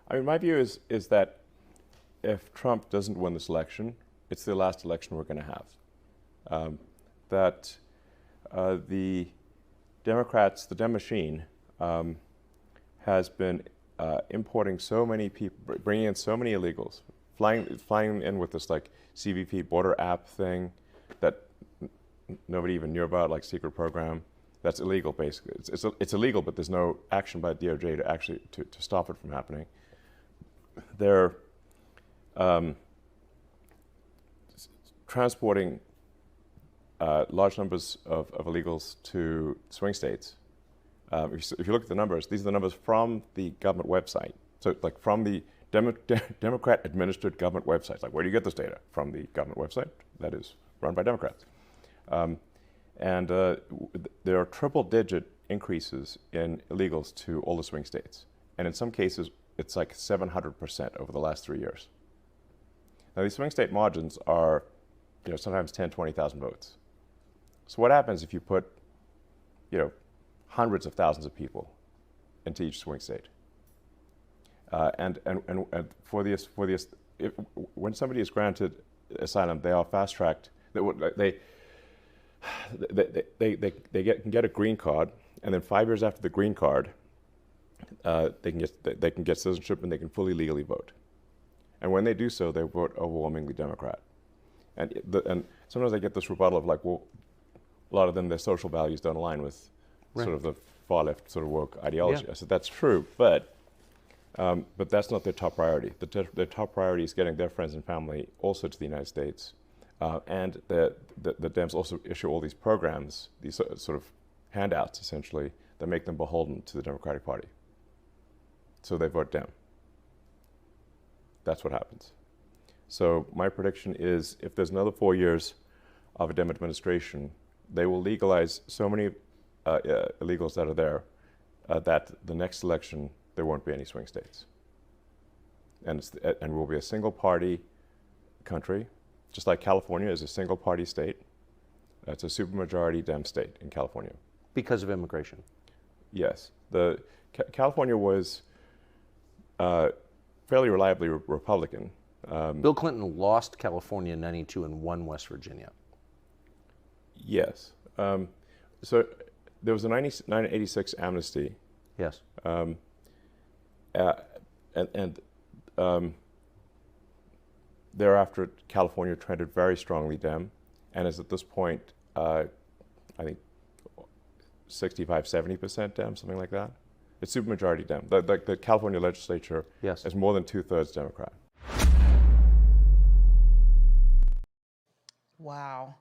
I mean, my view is that if Trump doesn't win this election, it's the last election we're going to have. That the Democrats, the Dem machine, has been importing so many people, bringing in so many illegals, flying in with this like CBP border app thing that nobody even knew about, like secret program. That's illegal, basically. It's illegal, but there's no action by the DOJ to actually to stop it from happening. They're transporting large numbers of illegals to swing states. If you look at the numbers, these are the numbers from the government website. So, like from the Democrat-administered government websites. Like, where do you get this data? From the government website that is run by Democrats. And there are triple-digit increases in illegals to all the swing states. And in some cases, it's like 700% over the last 3 years. Now, these swing state margins are, sometimes 10, 20,000 votes. So what happens if you put, hundreds of thousands of people into each swing state? And when somebody is granted asylum, they are fast-tracked. Can get a green card, and then 5 years after the green card, they can get citizenship and they can fully legally vote. And when they do so, they vote overwhelmingly Democrat. And sometimes I get this rebuttal of like, well, a lot of them, their social values don't align with sort of the far left sort of woke ideology. Yeah. I said that's true, but that's not their top priority. Their top priority is getting their friends and family also to the United States. And the Dems also issue all these programs, these sort of handouts, essentially, that make them beholden to the Democratic Party. So they vote Dem. That's what happens. So my prediction is if there's another 4 years of a Dem administration, they will legalize so many illegals that are there that the next election, there won't be any swing states. And we'll be a single party country. Just like California is a single-party state, it's a supermajority Dem state in California. Because of immigration? Yes. California was fairly reliably Republican. Bill Clinton lost California in '92 and won West Virginia. Yes. So there was a 1986 amnesty. Yes. Thereafter, California trended very strongly Dem, and is at this point, I think, 65-70% Dem, something like that. It's supermajority Dem. The California legislature is more than 2/3 Democrat. Wow.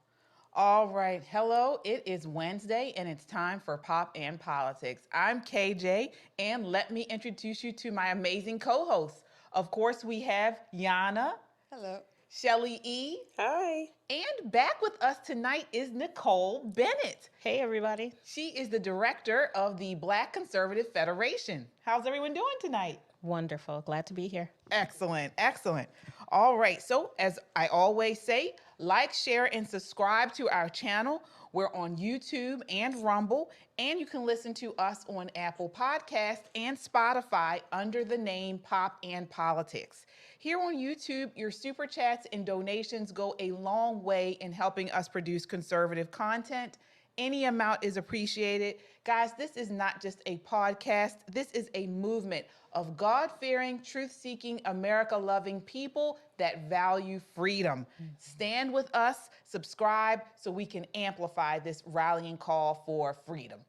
All right. Hello, it is Wednesday, and it's time for Pop and Politics. I'm KJ, and let me introduce you to my amazing co-hosts. Of course, we have Yana. Hello. Shelly E. Hi. And back with us tonight is Nicole Bennett. Hey, everybody. She is the director of the Black Conservative Federation. How's everyone doing tonight? Wonderful. Glad to be here. Excellent. Excellent. All right. So as I always say, like, share, and subscribe to our channel. We're on YouTube and Rumble, and you can listen to us on Apple Podcasts and Spotify under the name Pop and Politics. Here on YouTube, your super chats and donations go a long way in helping us produce conservative content. Any amount is appreciated. Guys, this is not just a podcast. This is a movement of God-fearing, truth-seeking, America-loving people that value freedom. Stand with us, subscribe, so we can amplify this rallying call for freedom.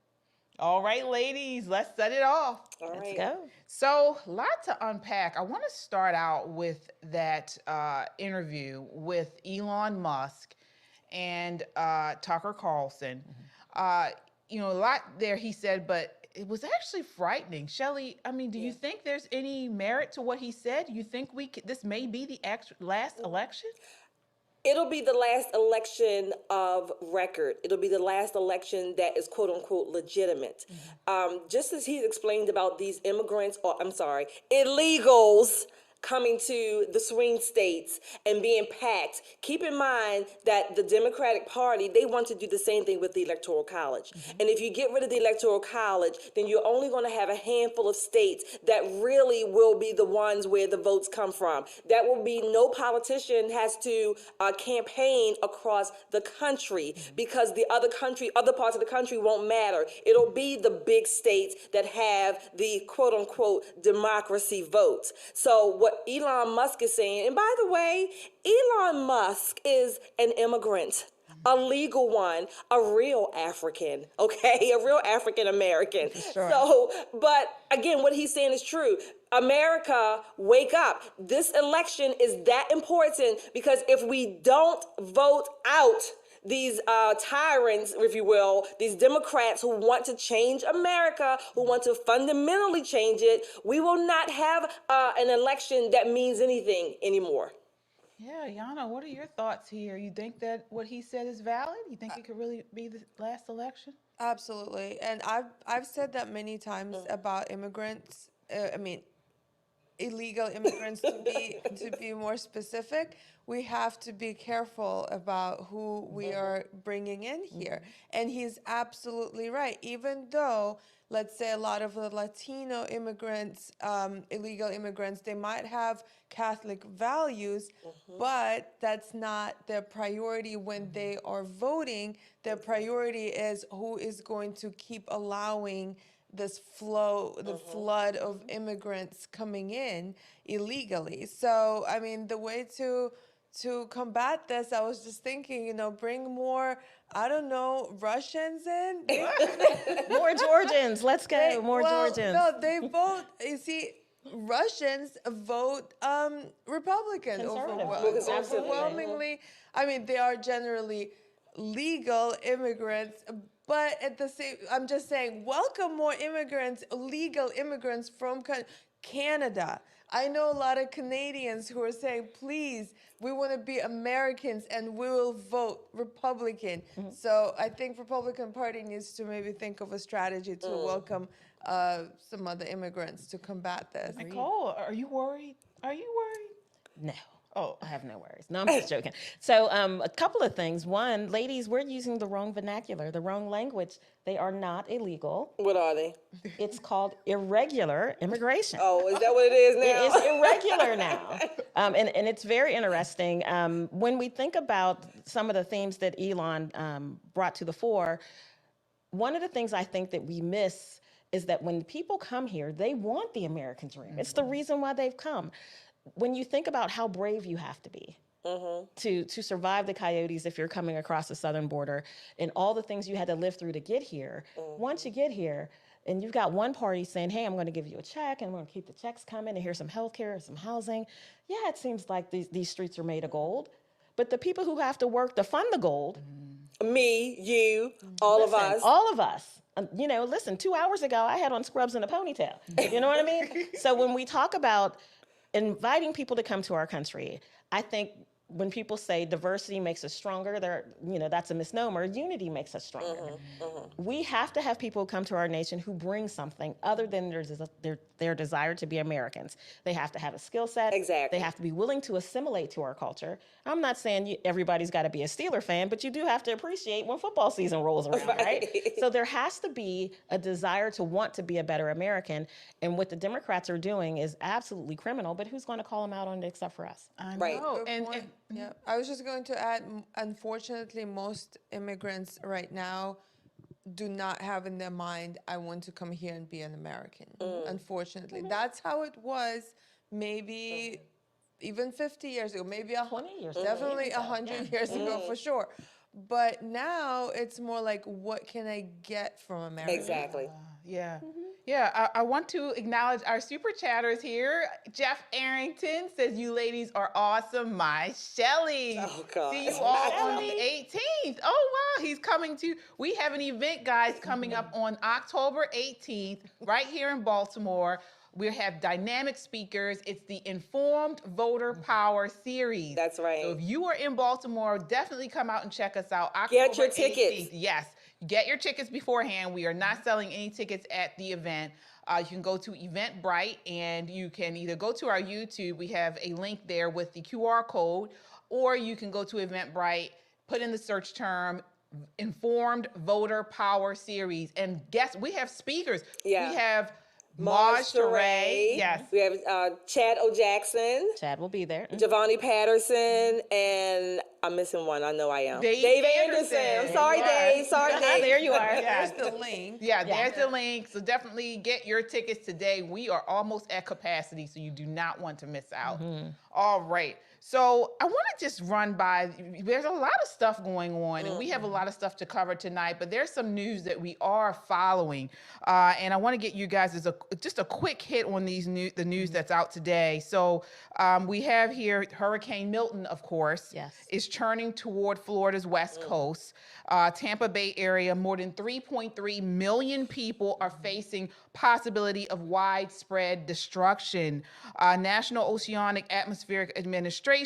All right, ladies, let's set it off. Let's go. So, a lot to unpack. I want to start out with that interview with Elon Musk and Tucker Carlson. A lot there he said, but it was actually frightening. Shelly, I mean, do you think there's any merit to what he said? You think this may be the last election? It'll be the last election of record. It'll be the last election that is quote unquote legitimate. Just as he's explained about these illegals coming to the swing states and being packed. Keep in mind that the Democratic Party, they want to do the same thing with the Electoral College. And if you get rid of the Electoral College, then you're only going to have a handful of states that really will be the ones where the votes come from. That will be no politician has to campaign across the country because the other parts of the country won't matter. It'll be the big states that have the quote unquote democracy votes. So what Elon Musk is saying, and by the way, Elon Musk is an immigrant. A legal one, a real African, okay? A real African American. Sure. So, but again, what he's saying is true. America, wake up. This election is that important because if we don't vote out these tyrants, if you will, these Democrats who want to change America, who want to fundamentally change it, we will not have an election that means anything anymore. Yeah, Yana, what are your thoughts here? You think that what he said is valid? You think it could really be the last election? Absolutely. And I've said that many times about immigrants. Illegal immigrants to be more specific. We have to be careful about who we are bringing in here. And he's absolutely right. Even though, let's say, a lot of the Latino immigrants, illegal immigrants, they might have Catholic values, but that's not their priority when they are voting. Their priority is who is going to keep allowing this flow, the flood of immigrants coming in illegally. So, I mean, the way to combat this, I was just thinking, bring more, I don't know, Russians in. More Georgians. Let's go. More Georgians. No, they vote. You see, Russians vote Republican Conservative. overwhelmingly. I mean, they are generally legal immigrants, but at the same, I'm just saying, welcome more immigrants, legal immigrants from Canada. I know a lot of Canadians who are saying, please, we want to be Americans and we will vote Republican. So I think Republican Party needs to maybe think of a strategy to welcome some other immigrants to combat this. Nicole, are you worried? Are you worried? No. Oh, I have no worries. No, I'm just joking. So a couple of things. One, ladies, we're using the wrong vernacular, the wrong language. They are not illegal. What are they? It's called irregular immigration. Oh, is that what it is now? It is irregular now. And it's very interesting. When we think about some of the themes that Elon brought to the fore, one of the things I think that we miss is that when people come here, they want the American dream. It's the reason why they've come. When you think about how brave you have to be to survive the coyotes if you're coming across the southern border and all the things you had to live through to get here, once you get here and you've got one party saying, hey, I'm going to give you a check and we're going to keep the checks coming and here's some health care, some housing. Yeah, it seems like these streets are made of gold. But the people who have to work to fund the gold. Me, you, all of us. All of us. Listen, 2 hours ago, I had on scrubs and a ponytail. You know what I mean? So when we talk about inviting people to come to our country, I think when people say diversity makes us stronger, that's a misnomer. Unity makes us stronger. We have to have people come to our nation who bring something other than their desire to be Americans. They have to have a skill set. Exactly. They have to be willing to assimilate to our culture. I'm not saying everybody's got to be a Steeler fan, but you do have to appreciate when football season rolls around, right? So there has to be a desire to want to be a better American. And what the Democrats are doing is absolutely criminal, but who's going to call them out on it except for us? I know. Right. Yeah, I was just going to add, unfortunately, most immigrants right now do not have in their mind, I want to come here and be an American. Unfortunately, that's how it was maybe even 50 years ago, maybe 20 years definitely ago. 100 years ago for sure. But now it's more like, what can I get from America? Exactly. Yeah. Yeah, I want to acknowledge our super chatters here. Jeff Arrington says, you ladies are awesome. My Shelly. Oh, God. See you all on the 18th. Oh, wow. He's coming to, we have an event, guys, coming up on October 18th, right here in Baltimore. We have dynamic speakers. It's the Informed Voter Power Series. That's right. So if you are in Baltimore, definitely come out and check us out. Get your October tickets. 18th. Yes. Get your tickets beforehand. We are not selling any tickets at the event. You can go to Eventbrite and you can either go to our YouTube. We have a link there with the QR code, or you can go to Eventbrite, put in the search term Informed Voter Power Series, and guess we have speakers. Yeah. We have Maj Maj Touré. Yes. We have Chad O. Jackson, Chad will be there. Giovanni Patterson, and I'm missing one. I know I am. Dave Anderson. Anderson. I'm sorry, Yes. Dave. Sorry, Dave. There you are. Yes. There's the link. Yeah, there's the link. So definitely get your tickets today. We are almost at capacity, so you do not want to miss out. All right. So I want to just run by, there's a lot of stuff going on, and we have a lot of stuff to cover tonight, but there's some news that we are following. And I want to get you guys just a quick hit on the news that's out today. So we have here Hurricane Milton, of course, is churning toward Florida's west coast. Tampa Bay area, more than 3.3 million people are facing possibility of widespread destruction. National Oceanic Atmospheric Administration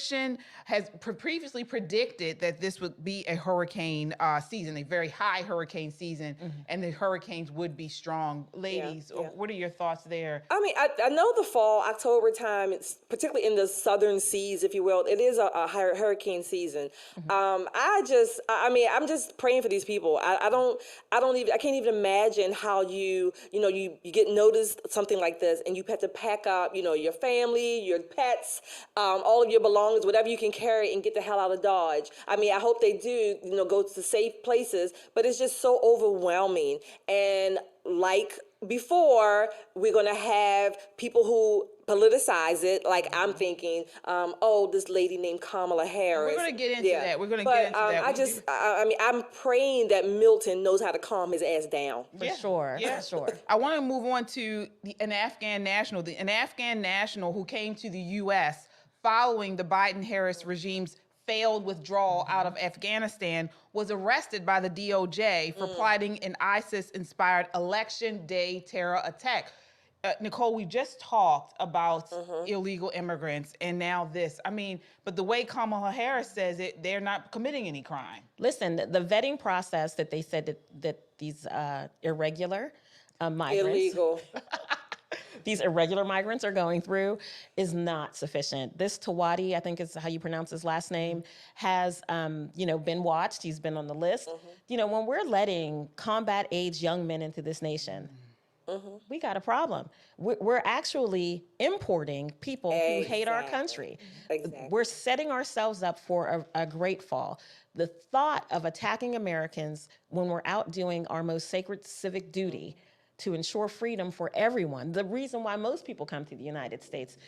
has previously predicted that this would be a hurricane season, a very high hurricane season, and the hurricanes would be strong. Ladies, what are your thoughts there? I mean, I know the fall, October time, it's particularly in the southern seas, if you will, it is a hurricane season. I'm just praying for these people. I can't even imagine how you get noticed something like this, and you have to pack up, your family, your pets, all of your belongings, whatever you can carry, and get the hell out of Dodge. I mean, I hope they do, go to safe places, but it's just so overwhelming. And like before, we're going to have people who politicize it. Like I'm thinking, this lady named Kamala Harris. We're going to get into that. We're going to get into that. I'm praying that Milton knows how to calm his ass down. For sure. I want to move on to an Afghan national. An Afghan national who came to the U.S. following the Biden-Harris regime's failed withdrawal out of Afghanistan was arrested by the DOJ for plotting an ISIS-inspired election day terror attack. Nicole, we just talked about illegal immigrants, and now this. I mean, but the way Kamala Harris says it, they're not committing any crime. Listen, the vetting process that they said that these irregular migrants... Illegal. These irregular migrants are going through is not sufficient. This Tawadi, I think is how you pronounce his last name, has been watched. He's been on the list. When we're letting combat-age young men into this nation, we got a problem. We're actually importing people who hate our country. Exactly. We're setting ourselves up for a great fall. The thought of attacking Americans when we're out doing our most sacred civic duty to ensure freedom for everyone. The reason why most people come to the United States.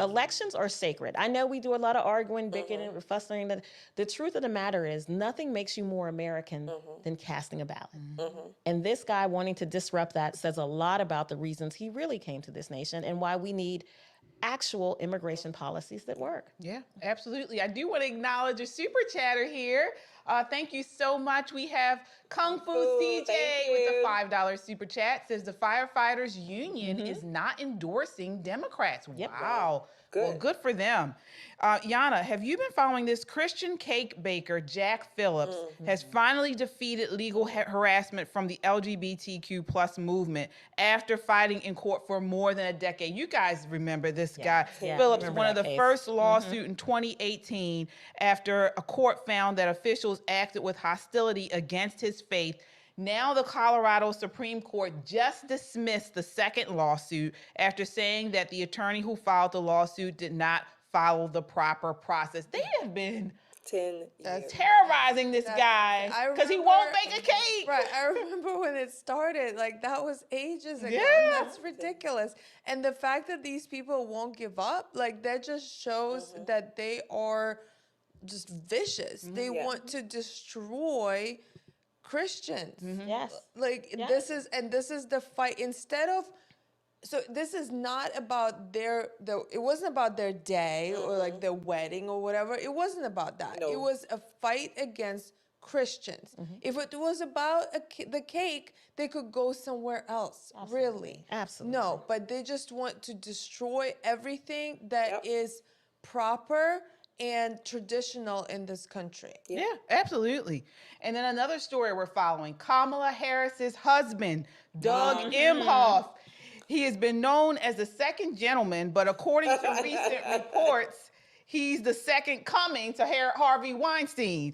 Elections are sacred. I know we do a lot of arguing, bickering, and fussing. The truth of the matter is nothing makes you more American than casting a ballot. And this guy wanting to disrupt that says a lot about the reasons he really came to this nation and why we need actual immigration policies that work. Yeah, absolutely. I do want to acknowledge a super chatter here. Thank you so much. We have Kung Fu CJ with the $5 super chat. Says the firefighters union is not endorsing Democrats. Wow. Good. Well, good for them. Yana, have you been following this? Christian cake baker Jack Phillips has finally defeated legal harassment from the LGBTQ plus movement after fighting in court for more than a decade. You guys remember this guy. Phillips, one of the first lawsuit in 2018 after a court found that officials acted with hostility against his faith. Now the Colorado Supreme Court just dismissed the second lawsuit after saying that the attorney who filed the lawsuit did not follow the proper process. They have been 10 years. terrorizing this guy because he won't bake a cake. Right. I remember when it started, like that was ages ago. Yeah. That's ridiculous. And the fact that these people won't give up, like that just shows that they are just vicious. They want to destroy Christians. Yes. Like this is the fight. Instead of, so this is not about it wasn't about their day or like their wedding or whatever. It wasn't about that. No. It was a fight against Christians. If it was about the cake, they could go somewhere else. Really. Absolutely. No, but they just want to destroy everything that is proper and traditional in this country. Yeah, absolutely. And then another story we're following, Kamala Harris's husband, Doug Emhoff. He has been known as the second gentleman, but according to recent reports, he's the second coming to Harvey Weinstein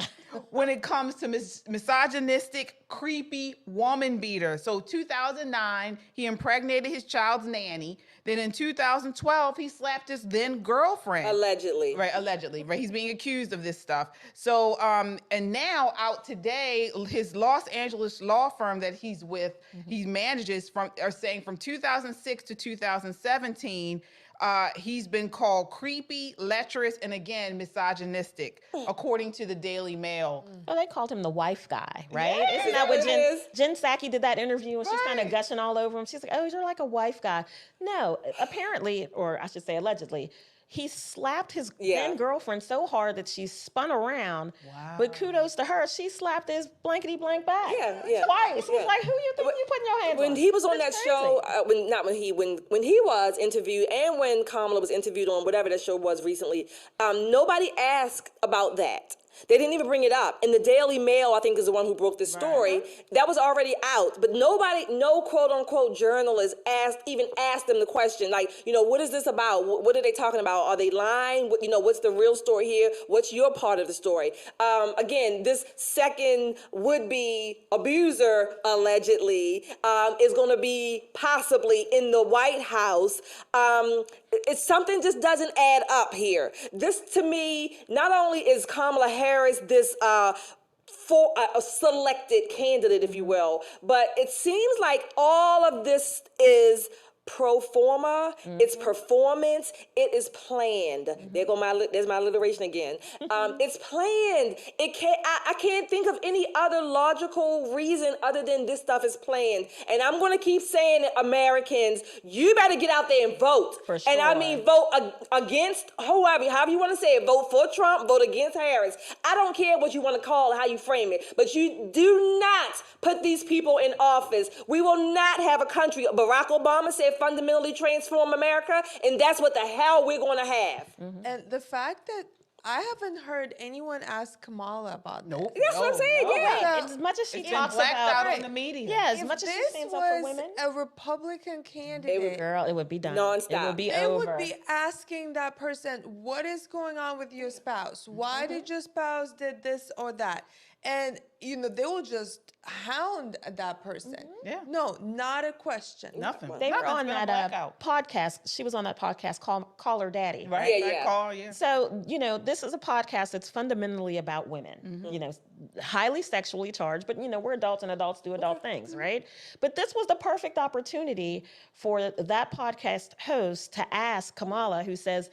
when it comes to misogynistic, creepy woman beater. So 2009, he impregnated his child's nanny. Then in 2012, he slapped his then girlfriend. Allegedly. Right, allegedly. Right, he's being accused of this stuff. So, and now out today, his Los Angeles law firm that he's with, he manages are saying from 2006 to 2017, he's been called creepy, lecherous, and again, misogynistic, according to the Daily Mail. Oh, they called him the wife guy, right? Yeah, Isn't that what it is. Jen Psaki did that interview and she's kind of Right. gushing all over him? She's like, oh, you're like a wife guy. No, apparently, or I should say allegedly, he slapped his then girlfriend so hard that she spun around. Wow. But kudos to her, she slapped his blankety blank back. Yeah. Twice. He's Yeah. like, who you think you putting your hands When on? he was on that That's show, crazy. when he was interviewed, and when Kamala was interviewed on whatever that show was recently, nobody asked about that. They didn't even bring it up. And the Daily Mail, I think, is the one who broke this story. That was already out. But nobody, no quote unquote journalist even asked them the question, like, what is this about? What are they talking about? Are they lying? What's the real story here? What's your part of the story? Again, this second would-be abuser, allegedly, is going to be possibly in the White House. It's something just doesn't add up here. This, to me, not only is Kamala Harris this for a selected candidate, if you will, but it seems like all of this is pro forma, it's performance, it is planned. There's my alliteration again. It's planned. I can't think of any other logical reason other than this stuff is planned. And I'm gonna keep saying it, Americans, you better get out there and vote. For And I sure. mean vote against however you wanna say it, vote for Trump, vote against Harris. I don't care what you wanna call it, how you frame it, but you do not put these people in office. We will not have a country. Barack Obama said fundamentally transform America, and that's what the hell we're going to have. And the fact that I haven't heard anyone ask Kamala about that. Nope. That's what I'm saying, yeah. As much as she It's talks blacked about out in the media. Yeah, as If much as she this stands up for was women, a Republican candidate, girl, it would be done. Nonstop. It would be they over. would be asking that person, what is going on with your spouse? Why did your spouse did this or that? And, they will just hound that person. Yeah. No, not a question. Nothing. They were Nothing's on been a that blackout. podcast. She was on that podcast called Her Daddy. Right? Yeah. Call, yeah. So, this is a podcast that's fundamentally about women, highly sexually charged, but, we're adults and adults do adult things, right? But this was the perfect opportunity for that podcast host to ask Kamala, who says,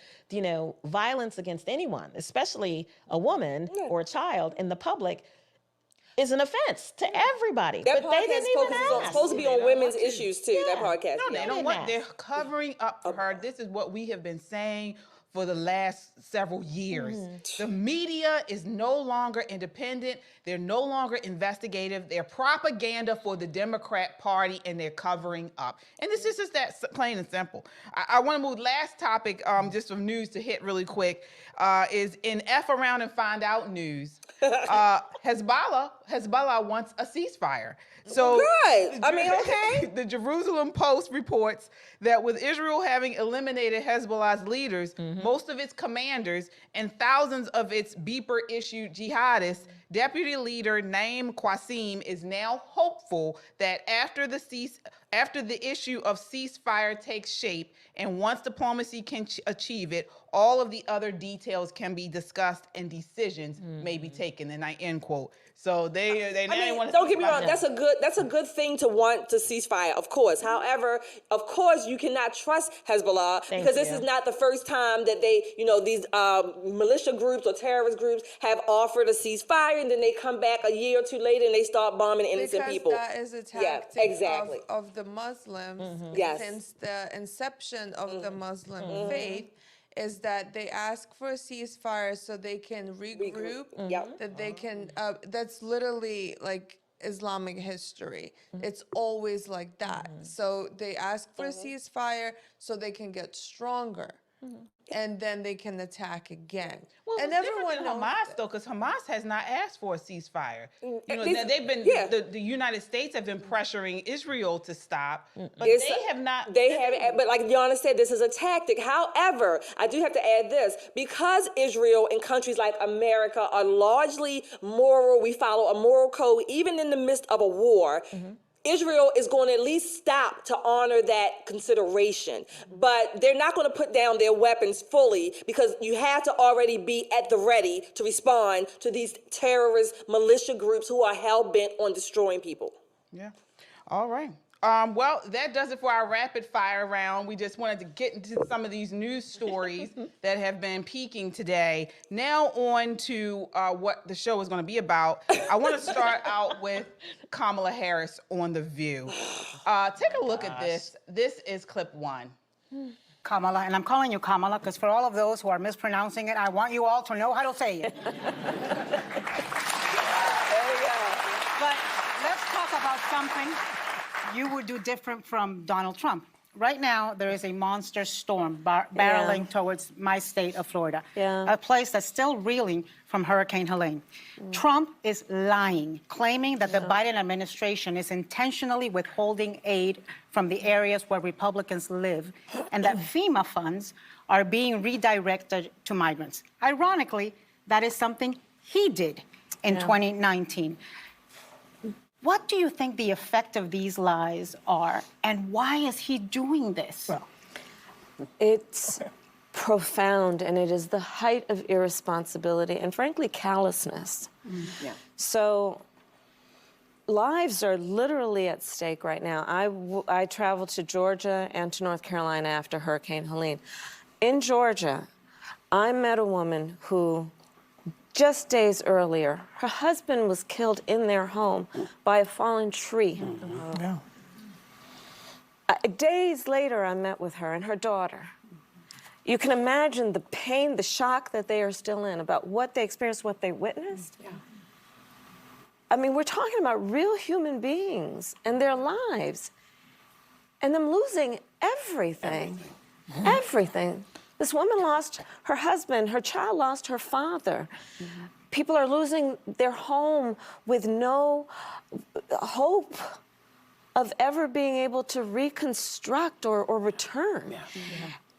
violence against anyone, especially a woman or a child in the public, is an offense to everybody. That but they podcast didn't even ask. supposed to be on women's issues, too, that podcast. No, they yeah. don't want. Yes. They're covering up for her. This is what we have been saying for the last several years. The media is no longer independent. They're no longer investigative. They're propaganda for the Democrat Party, and they're covering up. And this is just that plain and simple. I want to move last topic, just some news to hit really quick, is in F around and find out news. Hezbollah wants a ceasefire. So Good. I mean, okay. The Jerusalem Post reports that with Israel having eliminated Hezbollah's leaders, most of its commanders, and thousands of its beeper-issued jihadists, Deputy Leader Naim Qasim is now hopeful that after the issue of ceasefire takes shape and once diplomacy can achieve it, all of the other details can be discussed and decisions may be taken. And I end quote. So they want to. Don't get me wrong. That's a good thing to want to ceasefire, of course. However, of course, you cannot trust Hezbollah because this is not the first time that they, these militia groups or terrorist groups have offered a ceasefire, and then they come back a year or two later and they start bombing innocent people. That is a tactic exactly. of the Muslims Yes. since the inception of the Muslim faith. Is that they ask for a ceasefire so they can regroup, that they can, that's literally like Islamic history. It's always like that. So they ask for a ceasefire so they can get stronger. and then they can attack again. Well, and it's different everyone than knows Hamas, that. though, because Hamas has not asked for a ceasefire. You know, It's- they've been yeah. the United States have been pressuring Israel to stop, but It's- they have not. They have, but like Yana said, this is a tactic. However, I do have to add this: because Israel and countries like America are largely moral, we follow a moral code, even in the midst of a war. Israel is going to at least stop to honor that consideration. But they're not going to put down their weapons fully, because you have to already be at the ready to respond to these terrorist militia groups who are hell-bent on destroying people. Yeah. All right. Well, that does it for our rapid fire round. We just wanted to get into some of these news stories that have been peaking today. Now on to what the show is going to be about. I want to start out with Kamala Harris on The View. Take a look at this. This is clip 1. Kamala, and I'm calling you Kamala because for all of those who are mispronouncing it, I want you all to know how to say it. But let's talk about something you would do different from Donald Trump. Right now, there is a monster storm barreling towards my state of Florida, a place that's still reeling from Hurricane Helene. Trump is lying, claiming that the Biden administration is intentionally withholding aid from the areas where Republicans live, and that FEMA funds are being redirected to migrants. Ironically, that is something he did in 2019. What do you think the effect of these lies are, and why is he doing this? Well, it's profound, and it is the height of irresponsibility and, frankly, callousness. So lives are literally at stake right now. I traveled to Georgia and to North Carolina after Hurricane Helene. In Georgia, I met a woman who, just days earlier, her husband was killed in their home by a fallen tree. Days later, I met with her and her daughter. You can imagine the pain, the shock that they are still in about what they experienced, what they witnessed. I mean, we're talking about real human beings and their lives, and them losing everything. Everything. This woman lost her husband, her child lost her father. People are losing their home with no hope of ever being able to reconstruct or return.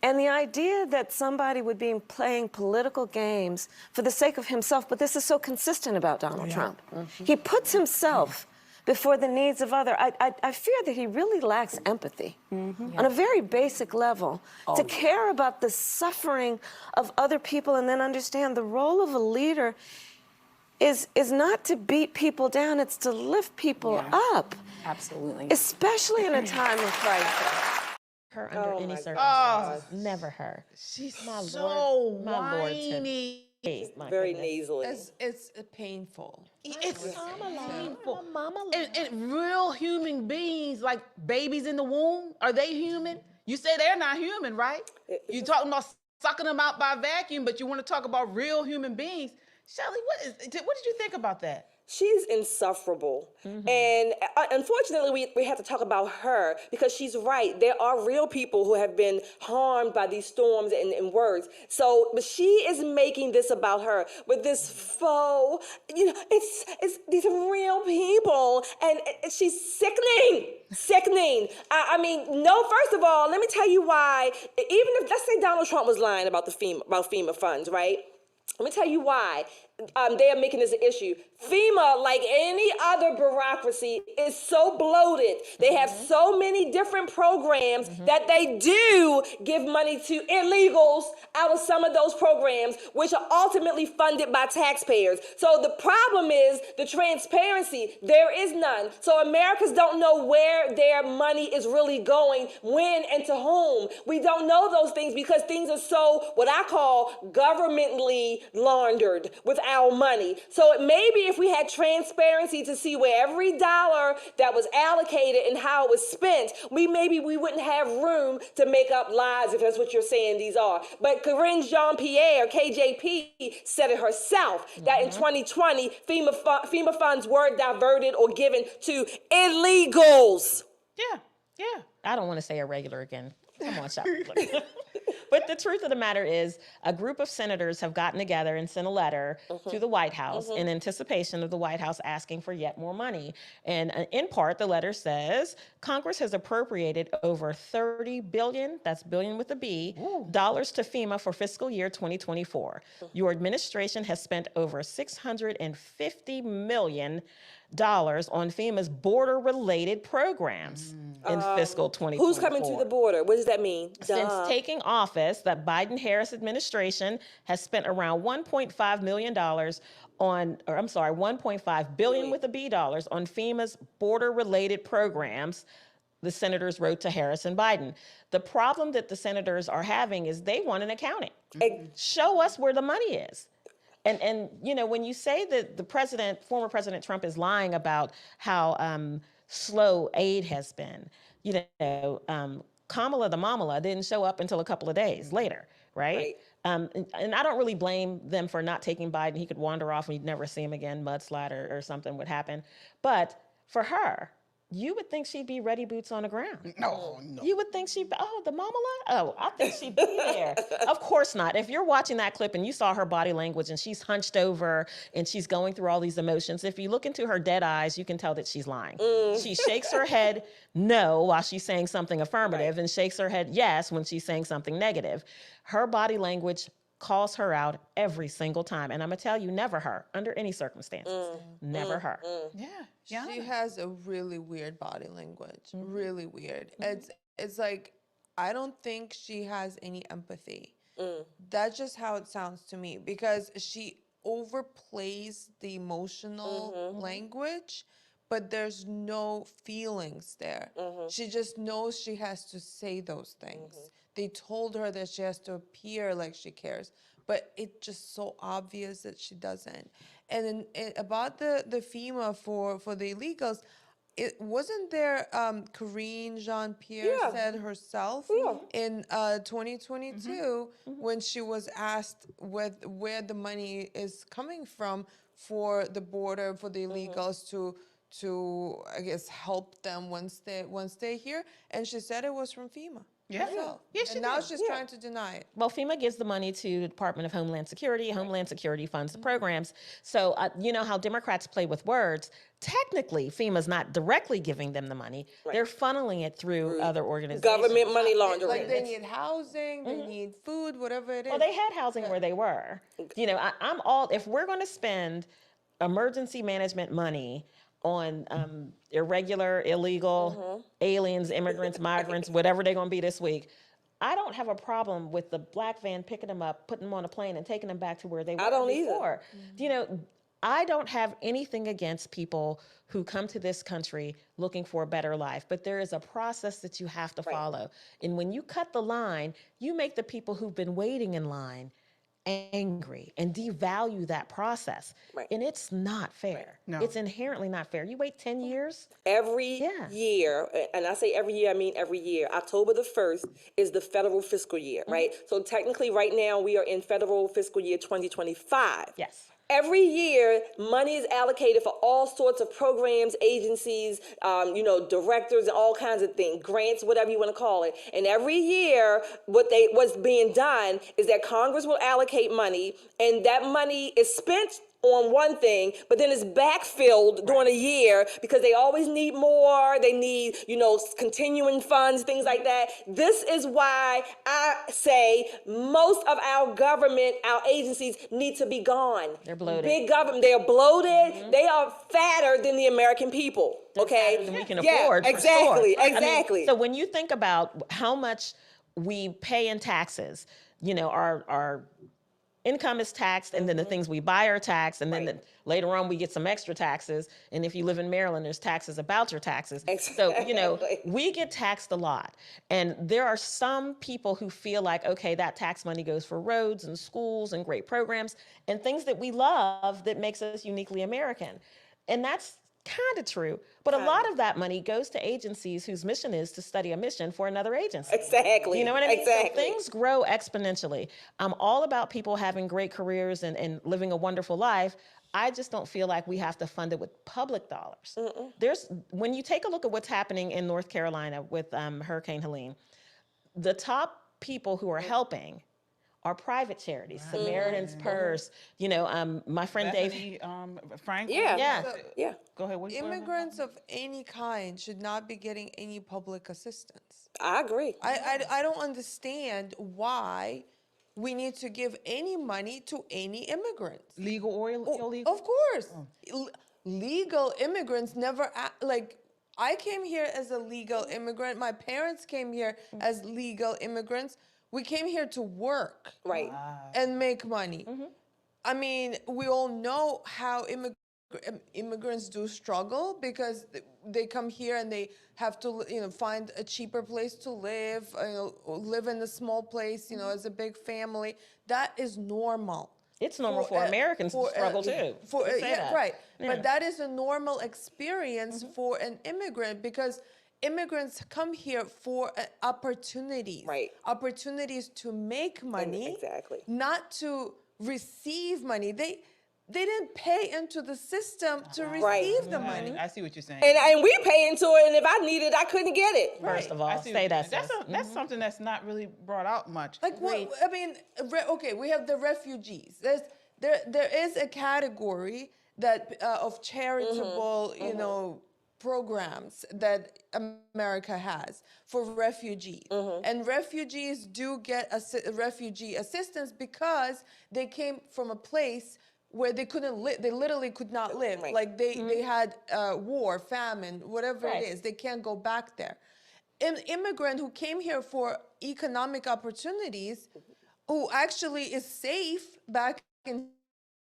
And the idea that somebody would be playing political games for the sake of himself, but this is so consistent about Donald Trump. He puts himself before the needs of others. I fear that he really lacks empathy on a very basic level, to care about the suffering of other people and then understand the role of a leader is not to beat people down, it's to lift people up. Absolutely. Especially in a time of crisis. Her under any circumstances. Never her. She's My so Lord, my Lord, whiny. My Very goodness. nasally. It's painful. It's painful. And real human beings, like babies in the womb, are they human? You say they're not human, right? You talking about sucking them out by vacuum, but you want to talk about real human beings. Shelley, what did you think about that? She's insufferable. And unfortunately, we have to talk about her, because she's right. There are real people who have been harmed by these storms and words. So, but she is making this about her with this faux, it's these are real people. And she's sickening. I mean, no, first of all, let me tell you why. Even if, let's say Donald Trump was lying about FEMA funds, right? Let me tell you why they are making this an issue. FEMA, like any other bureaucracy, is so bloated. They have so many different programs that they do give money to illegals out of some of those programs, which are ultimately funded by taxpayers. So the problem is the transparency. There is none. So Americans don't know where their money is really going, when and to whom. We don't know those things because things are so, what I call, governmentally laundered with our money. So maybe if we had transparency to see where every dollar that was allocated and how it was spent, maybe we wouldn't have room to make up lies, if that's what you're saying these are. But Karine Jean-Pierre, KJP, said it herself, that in 2020, FEMA funds were diverted or given to illegals. Yeah. I don't want to say irregular again. Come on, Shelley. But the truth of the matter is, a group of senators have gotten together and sent a letter to the White House in anticipation of the White House asking for yet more money. And in part, the letter says Congress has appropriated over $30 billion, that's billion with a B, dollars to FEMA for fiscal year 2024. Your administration has spent over $650 million on FEMA's border-related programs in fiscal 2024. Who's coming to the border? What does that mean? Since taking office, the Biden-Harris administration has spent around $1.5 million on, or I'm sorry, $1.5 billion with a B dollars on FEMA's border-related programs, the senators wrote to Harris and Biden. The problem that the senators are having is they want an accounting. Show us where the money is. And you know, when you say that the president, former President Trump, is lying about how slow aid has been, you know, Kamala the Mamala didn't show up until a couple of days later, right? And I don't really blame them for not taking Biden. He could wander off and you'd never see him again, mudslide or something would happen. But for her, you would think she'd be ready, boots on the ground. No. You would think she'd be, oh, the Mamala? Oh, I think she'd be there. Of course not. If you're watching that clip and you saw her body language and she's hunched over and she's going through all these emotions, if you look into her dead eyes, you can tell that she's lying. She shakes her head no while she's saying something affirmative and shakes her head yes when she's saying something negative. Her body language calls her out every single time. And I'm going to tell you, never her, under any circumstances. Never her. Yeah. She has a really weird body language. Really weird. It's like, I don't think she has any empathy. That's just how it sounds to me, because she overplays the emotional language, but there's no feelings there. She just knows she has to say those things. They told her that she has to appear like she cares, but it's just so obvious that she doesn't. And then about the FEMA for the illegals, it wasn't there. Karine Jean-Pierre said herself in 2022 when she was asked where the money is coming from for the border for the illegals to I guess help them once they're here, and she said it was from FEMA. Yeah. And now she's trying to deny it. Well, FEMA gives the money to the Department of Homeland Security. Homeland Security funds the programs. So you know how Democrats play with words. Technically, FEMA's not directly giving them the money. They're funneling it through other organizations. Government money laundering. Like they need housing, they need food, whatever it is. Well, they had housing where they were. You know, I'm all, if we're going to spend emergency management money on irregular, illegal, aliens, immigrants, migrants, whatever they're going to be this week, I don't have a problem with the black van picking them up, putting them on a plane, and taking them back to where they were before. Either. You know, I don't have anything against people who come to this country looking for a better life, but there is a process that you have to follow. And when you cut the line, you make the people who've been waiting in line angry and devalue that process. And it's not fair. No. It's inherently not fair. You wait 10 years? Every year, and I say every year, I mean every year, October the 1st is the federal fiscal year, right? So technically right now we are in federal fiscal year 2025. Yes. Every year, money is allocated for all sorts of programs, agencies, you know, directors, and all kinds of things, grants, whatever you want to call it. And every year, what's being done is that Congress will allocate money, and that money is spent on one thing, but then it's backfilled during a year because they always need more. They need, you know, continuing funds, things like that. This is why I say most of our government, our agencies need to be gone. They're bloated. Big government, they are bloated. They are fatter than the American people. Okay, than we can afford. Exactly, for sure. exactly. I mean, so when you think about how much we pay in taxes, you know, our income is taxed, and then the things we buy are taxed, and then later on we get some extra taxes. And if you live in Maryland, there's taxes about your taxes. So, you know, we get taxed a lot. And there are some people who feel like, okay, that tax money goes for roads and schools and great programs and things that we love that makes us uniquely American. And that's kind of true, but a lot of that money goes to agencies whose mission is to study a mission for another agency. Exactly. You know what I mean? Exactly. So things grow exponentially. I'm all about people having great careers and living a wonderful life. I just don't feel like we have to fund it with public dollars. When you take a look at what's happening in North Carolina with Hurricane Helene, the top people who are helping are private charities, Samaritan's Purse. You know, my friend Dave. Bethany, Frank? Yeah. Yeah. Go ahead. Immigrants of any kind should not be getting any public assistance. I agree. I don't understand why we need to give any money to any immigrants. Legal or illegal? Of course. Legal immigrants never, like, I came here as a legal immigrant. My parents came here as legal immigrants. We came here to work. Right. And make money. I mean, we all know how immigrants do struggle because they come here and they have to, you know, find a cheaper place to live, live in a small place, you know, as a big family. That is normal. It's normal for Americans to struggle too. Right. Yeah. But that is a normal experience for an immigrant because immigrants come here for opportunities. Right. Opportunities to make money. Exactly. Not to receive money. They didn't pay into the system to receive the money. I see what you're saying. And we pay into it, and if I need it, I couldn't get it. First of all, I see say what that. that's something that's not really brought out much. Like what? I mean, okay, we have the refugees. There is a category that of charitable, you know, programs that America has for refugees, and refugees do get refugee assistance because they came from a place where they couldn't live. They literally could not live. Right. Like they had war, famine, whatever it is. They can't go back there. An immigrant who came here for economic opportunities, who actually is safe back in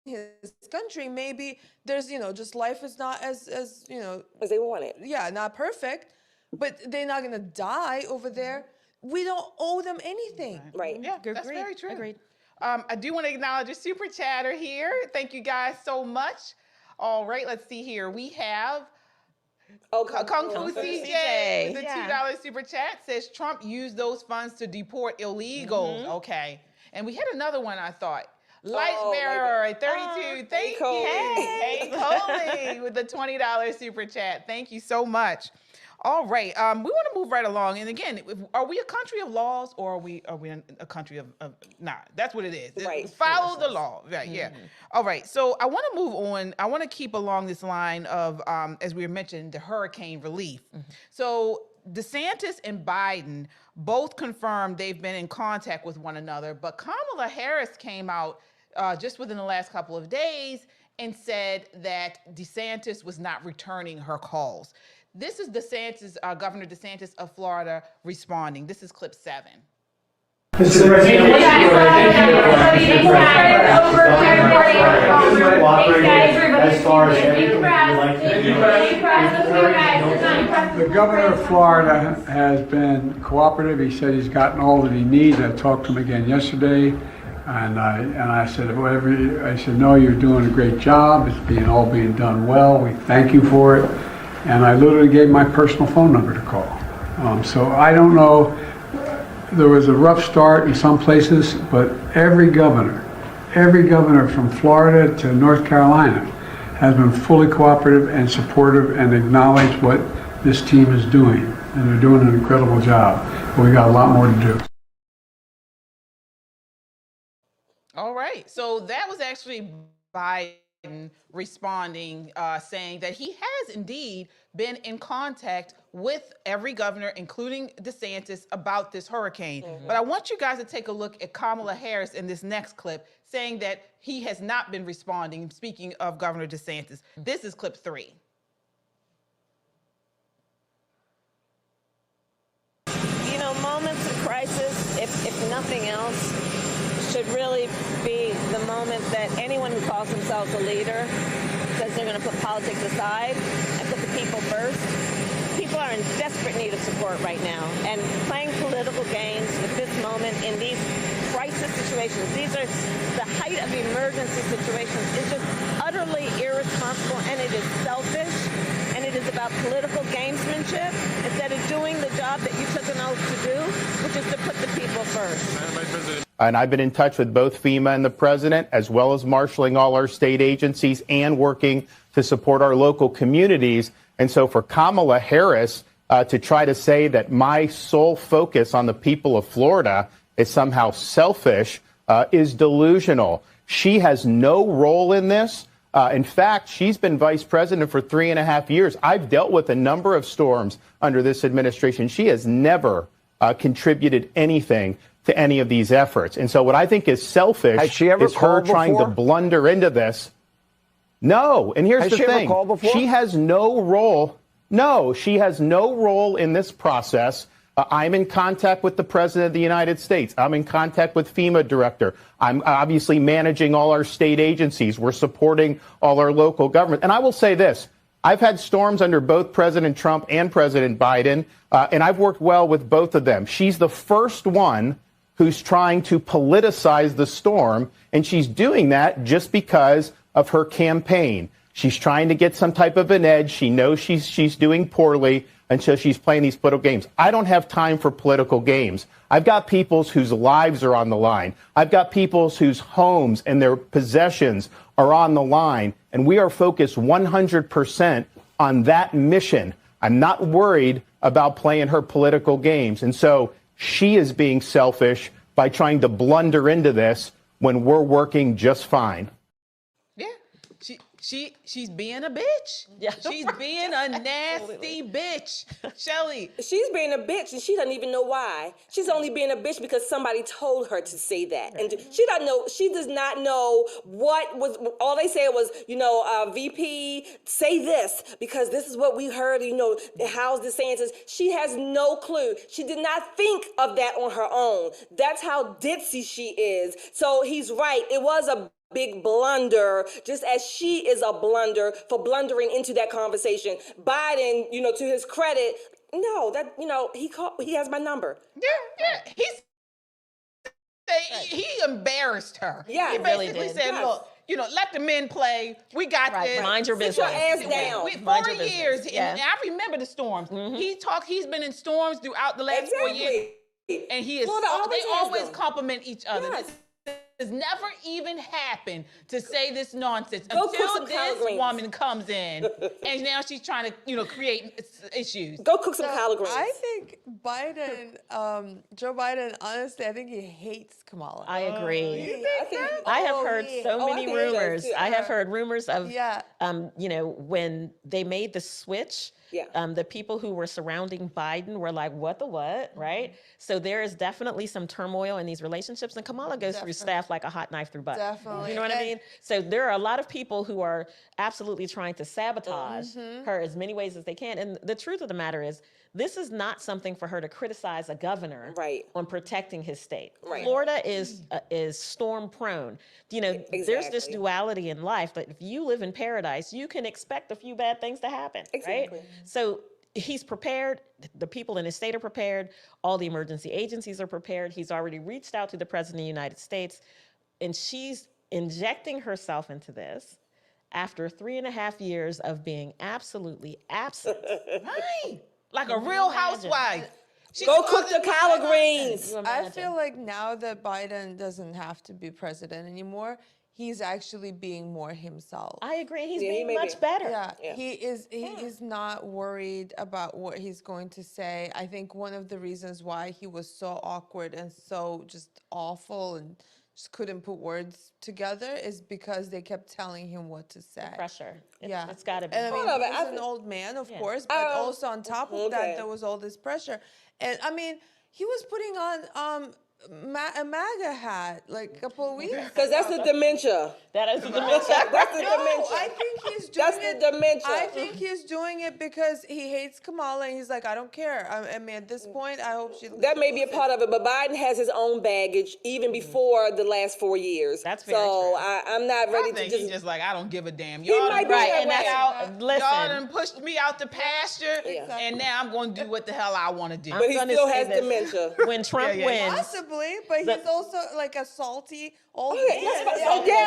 his country, maybe there's, you know, just life is not as you know, as they want it. Yeah, not perfect, but they're not gonna die over there. We don't owe them anything. Right. Yeah, that's very true. Agreed. I do want to acknowledge a super chatter here. Thank you guys so much. All right, let's see here. We have Kung Fu CJ with the $2 super chat says Trump used those funds to deport illegals. Okay. And we had another one, I thought. Lightbearer 32. Thank you. Hey, Coley with the $20 super chat. Thank you so much. All right, we want to move right along. And again, are we a country of laws or are we a country of nah, that's what it is. Right. Follow the law. Right, yeah. All right, so I want to move on. I want to keep along this line of, as we mentioned, the hurricane relief. So DeSantis and Biden both confirmed they've been in contact with one another, but Kamala Harris came out just within the last couple of days and said that DeSantis was not returning her calls. This is DeSantis, Governor DeSantis of Florida responding. This is clip 7. The governor of Florida has been cooperative. He said he's gotten all that he needs. I talked to him again yesterday, and I said, no, you're doing a great job. It's all being done well. We thank you for it. And I literally gave my personal phone number to call. So I don't know, there was a rough start in some places, but every governor from Florida to North Carolina has been fully cooperative and supportive and acknowledged what this team is doing. And they're doing an incredible job. But we got a lot more to do. All right, so that was actually Biden responding, saying that he has indeed been in contact with every governor, including DeSantis, about this hurricane. But I want you guys to take a look at Kamala Harris in this next clip, saying that he has not been responding, speaking of Governor DeSantis. This is clip 3. You know, moments of crisis, if nothing else, should really be the moment that anyone who calls themselves a leader says they're going to put politics aside and put the people first. People are in desperate need of support right now, and playing political games with this moment in these crisis situations, these are the height of emergency situations, is just utterly irresponsible, and it is selfish, and it is about political gamesmanship instead of doing the job that you took an oath to do, which is to put the people first. And I've been in touch with both FEMA and the president, as well as marshaling all our state agencies and working to support our local communities. And so for Kamala Harris to try to say that my sole focus on the people of Florida is somehow selfish is delusional. She has no role in this. In fact, she's been vice president for 3.5 years. I've dealt with a number of storms under this administration. She has never contributed anything to any of these efforts. And so what I think is selfish Has she ever is her called trying to before? blunder into this. No. And here's Has the she ever thing. called before? She has no role. No, she has no role in this process. I'm in contact with the President of the United States. I'm in contact with FEMA director. I'm obviously managing all our state agencies. We're supporting all our local government. And I will say this. I've had storms under both President Trump and President Biden, and I've worked well with both of them. She's the first one who's trying to politicize the storm, and she's doing that just because of her campaign. She's trying to get some type of an edge. She knows she's doing poorly, and so she's playing these political games. I don't have time for political games. I've got people whose lives are on the line. I've got people whose homes and their possessions are on the line, and we are focused 100% on that mission. I'm not worried about playing her political games. And so she is being selfish by trying to blunder into this when we're working just fine. Yeah, she's being a bitch. Yeah. She's being a nasty bitch. Shelly. She's being a bitch, and she doesn't even know why. She's only being a bitch because somebody told her to say that, and she doesn't know. She does not know what was. All they said was, VP, say this because this is what we heard. How's DeSantis? She has no clue. She did not think of that on her own. That's how ditzy she is. So he's right. It was a big blunder, just as she is a blunder for blundering into that conversation. Biden, to his credit, he has my number. Yeah. He embarrassed her. Yeah, he really basically did. said, Yes. look, let the men play. We got this. Mind your Sit business. your ass down. Mind 4 your business. years, Yeah. and I remember the storms. He's been in storms throughout the last 4 years. Exactly. And he is. Florida They has always them. compliment each other. Yes. This has never even happened to say this nonsense Go cook until some collard this greens. woman comes in, and now she's trying to, create issues. Go cook some collard greens. I think Joe Biden, honestly, I think he hates Kamala. I agree. I I have heard so I many think he does rumors. too. I have heard rumors of, Yeah. when they made the switch, Yeah. the people who were surrounding Biden were like, what the what, right? So there is definitely some turmoil in these relationships, and Kamala goes through staff like a hot knife through butter. Definitely. You know what I mean? So there are a lot of people who are absolutely trying to sabotage her as many ways as they can. And the truth of the matter is, this is not something for her to criticize a governor on protecting his state. Right. Florida is storm prone. There's this Exactly. duality in life that if you live in paradise, you can expect a few bad things to happen, Exactly. right? So he's prepared. The people in his state are prepared. All the emergency agencies are prepared. He's already reached out to the President of the United States, and she's injecting herself into this after 3.5 years of being absolutely absent. Right. Like a real housewife. Go cook the collard greens. I feel like now that Biden doesn't have to be president anymore, he's actually being more himself. I agree. He's Yeah, he being may much be. better. Yeah, he is not worried about what he's going to say. I think one of the reasons why he was so awkward and so just awful and just couldn't put words together is because they kept telling him what to say. Pressure. Yeah, It's got to be. And I mean, Part of it, he's I an think- old man, of course, but also on top of that, okay. there was all this pressure. And I mean, he was putting on a MAGA hat like a couple of weeks ago. Because that's the dementia. That is the dementia. That's the No, dementia. I think he's doing That's the dementia. I think he's doing it because he hates Kamala, and he's like, I don't care. I mean, at this point, I hope she. That may be a part of it, but Biden has his own baggage even before the last 4 years. That's very so true. I'm not ready I think to he's just. just like, I don't give a damn. He Y'all might done be pushed that me way. out. Listen. Y'all done pushed me out the pasture, Yeah. and now I'm going to do what the hell I want to do. But he gonna still say has this. dementia. When Trump wins, Possibly, but he's also like a salty old Yeah, man.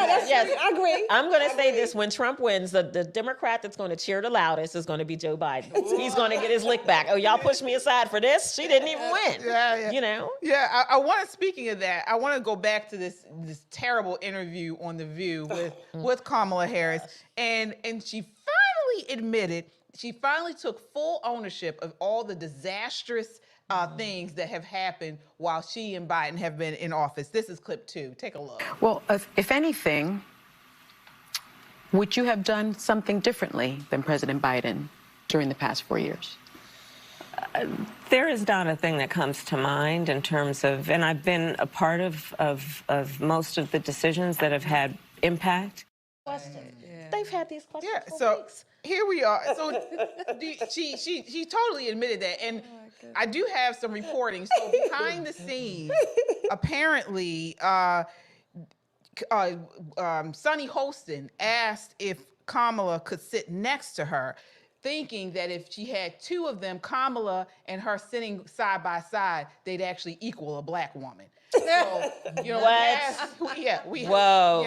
that's Yes. true. I agree. I'm going to I say agree. this: when Trump wins, the Democrat that's going to cheer the loudest is going to be Joe Biden. He's going to get his lick back. Oh, y'all pushed me aside for this. She didn't even win. Yeah. You know. Yeah, I want to. Speaking of that, I want to go back to this terrible interview on The View with Kamala Harris, and she finally admitted she finally took full ownership of all the disastrous things that have happened while she and Biden have been in office. This is clip 2. Take a look. Well, if anything, would you have done something differently than President Biden during the past 4 years? There is not a thing that comes to mind in terms of, and I've been a part of most of the decisions that have had impact. They've had these questions so for weeks. here we are. So she totally admitted that, and I do have some reporting. So behind the scenes, apparently, Sunny Hostin asked if Kamala could sit next to her, thinking that if she had 2 of them, Kamala and her sitting side by side, they'd actually equal a black woman. So, you know, Whoa.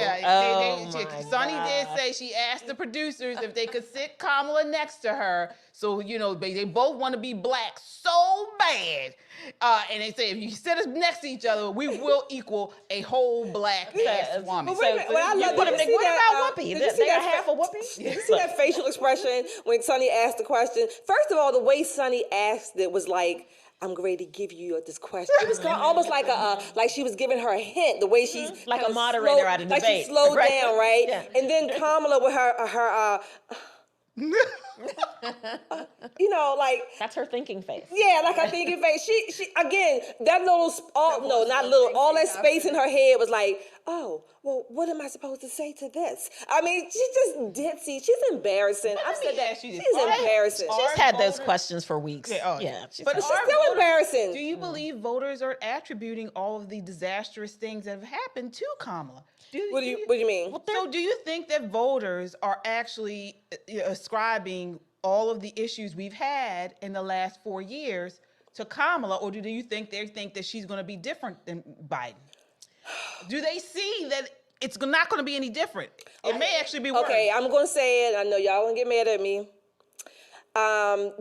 Sunny did say she asked the producers if they could sit Kamala next to her. So, you know, they both want to be black so bad. And they say, if you sit us next to each other, we will equal a whole black ass woman. But wait a minute, I love what about Whoopi? They got half a Whoopi? Did you see that facial expression when Sunny asked the question? First of all, the way Sunny asked it was like, I'm ready to give you this question. It was almost like like she was giving her a hint. The way she's like a moderator at a debate, like she slowed down, right? Yeah. And then Kamala with her you know, like that's her thinking face. Yeah, like her thinking face. She again, that little all that space in her head was like, oh, well, what am I supposed to say to this? I mean, she's just ditzy. She's embarrassing. I've said that. She's embarrassing. She's had those questions for weeks. But she's still embarrassing. Do you believe voters are attributing all of the disastrous things that have happened to Kamala? What do you mean? So do you think that voters are actually ascribing all of the issues we've had in the last 4 years to Kamala, or do you think they think that she's going to be different than Biden? Do they see that it's not going to be any different? It may actually be worse. Okay, I'm going to say it. I know y'all going to get mad at me.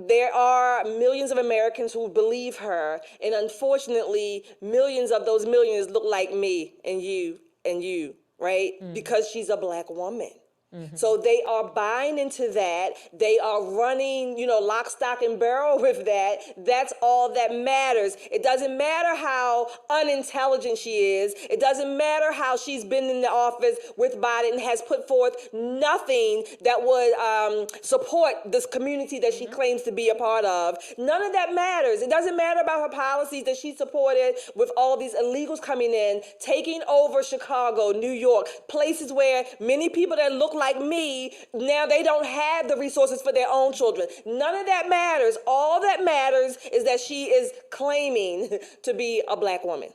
There are millions of Americans who believe her, and unfortunately, millions of those millions look like me and you, right? Because she's a black woman. So they are buying into that. They are running, you know, lock, stock, and barrel with that. That's all that matters. It doesn't matter how unintelligent she is. It doesn't matter how she's been in the office with Biden and has put forth nothing that would support this community that she claims to be a part of. None of that matters. It doesn't matter about her policies that she supported with all these illegals coming in, taking over Chicago, New York, places where many people that look like me, now they don't have the resources for their own children. None of that matters. All that matters is that she is claiming to be a black woman.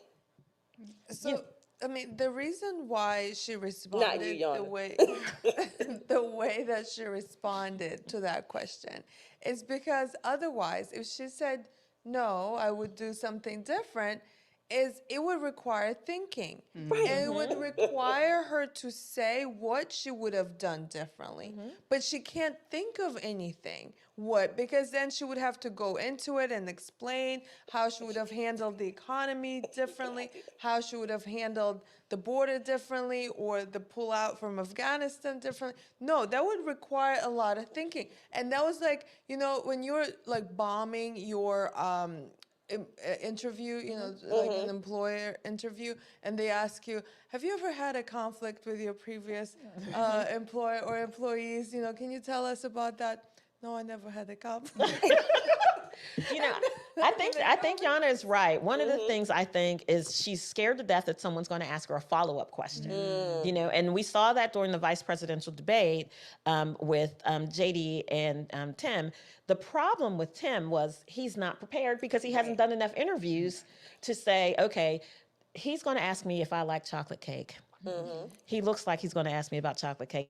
So, I mean, the reason why she responded the way that she responded to that question is because otherwise, if she said, no, I would do something different, it would require thinking. Right. And it would require her to say what she would have done differently. But she can't think of anything. What? Because then she would have to go into it and explain how she would have handled the economy differently, how she would have handled the border differently, or the pullout from Afghanistan differently. No, that would require a lot of thinking. And that was like, you know, when you're like bombing your interview, you know, like an employer interview, and they ask you, have you ever had a conflict with your previous employer or employees? You know, can you tell us about that? No, I never had a conflict. You know, I think Yana is right. One of the things I think is she's scared to death that someone's going to ask her a follow-up question. You know, and we saw that during the vice presidential debate with JD and Tim. The problem with Tim was he's not prepared because he hasn't done enough interviews to say, okay, he's going to ask me if I like chocolate cake. He looks like he's going to ask me about chocolate cake.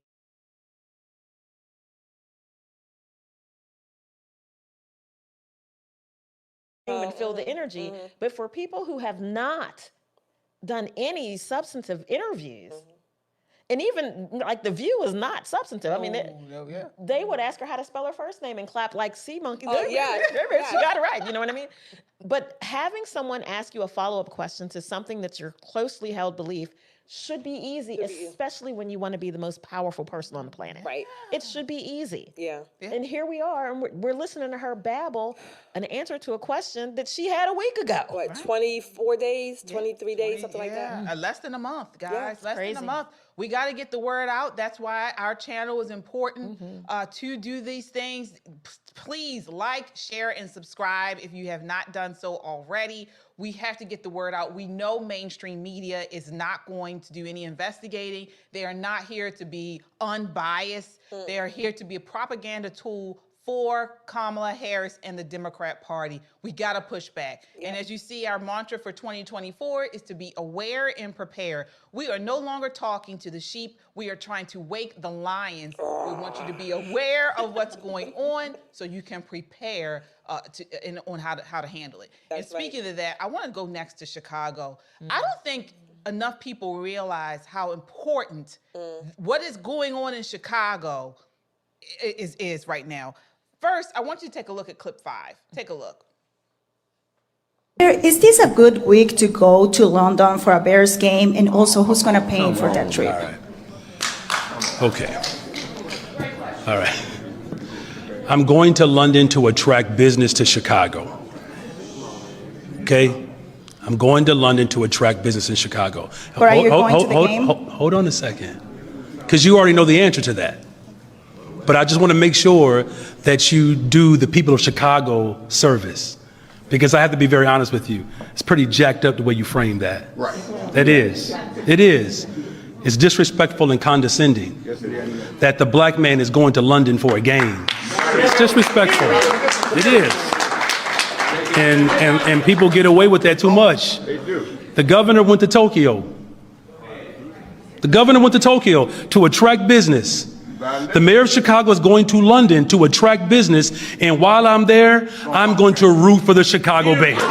Even feel the energy, but for people who have not done any substantive interviews, and even like The View is not substantive. I mean, they would ask her how to spell her first name and clap like sea monkey. She got it right. You know what I mean? But having someone ask you a follow-up question to something that's your closely held belief should be easy, especially when you want to be the most powerful person on the planet. Right. It should be easy. Yeah. And here we are, and we're listening to her babble an answer to a question that she had a week ago. What, 24 days, 23 days, something like that? Less than a month, guys. Yeah, Less crazy. than a month. We got to get the word out. That's why our channel is important to do these things. Please like, share, and subscribe if you have not done so already. We have to get the word out. We know mainstream media is not going to do any investigating. They are not here to be unbiased. They are here to be a propaganda tool for Kamala Harris and the Democrat Party. We got to push back. And as you see, our mantra for 2024 is to be aware and prepare. We are no longer talking to the sheep. We are trying to wake the lions. We want you to be aware of what's going on so you can prepare on how to handle it. And speaking of that, I want to go next to Chicago. I don't think enough people realize how important what is going on in Chicago is right now. First, I want you to take a look at clip 5. Take a look. Is this a good week to go to London for a Bears game? And also, who's going to pay for that trip? All right. Okay. All right. I'm going to London to attract business to Chicago. Okay? I'm going to London to attract business in Chicago. But are you going to the game? Hold on a second. Because you already know the answer to that. But I just want to make sure that you do the people of Chicago service. Because I have to be very honest with you. It's pretty jacked up the way you frame that. Right. It is. It is. It's disrespectful and condescending that the black man is going to London for a game. It's disrespectful. It is. And people get away with that too much. They do. The governor went to Tokyo. The governor went to Tokyo to attract business. The mayor of Chicago is going to London to attract business, and while I'm there, I'm going to root for the Chicago Bears.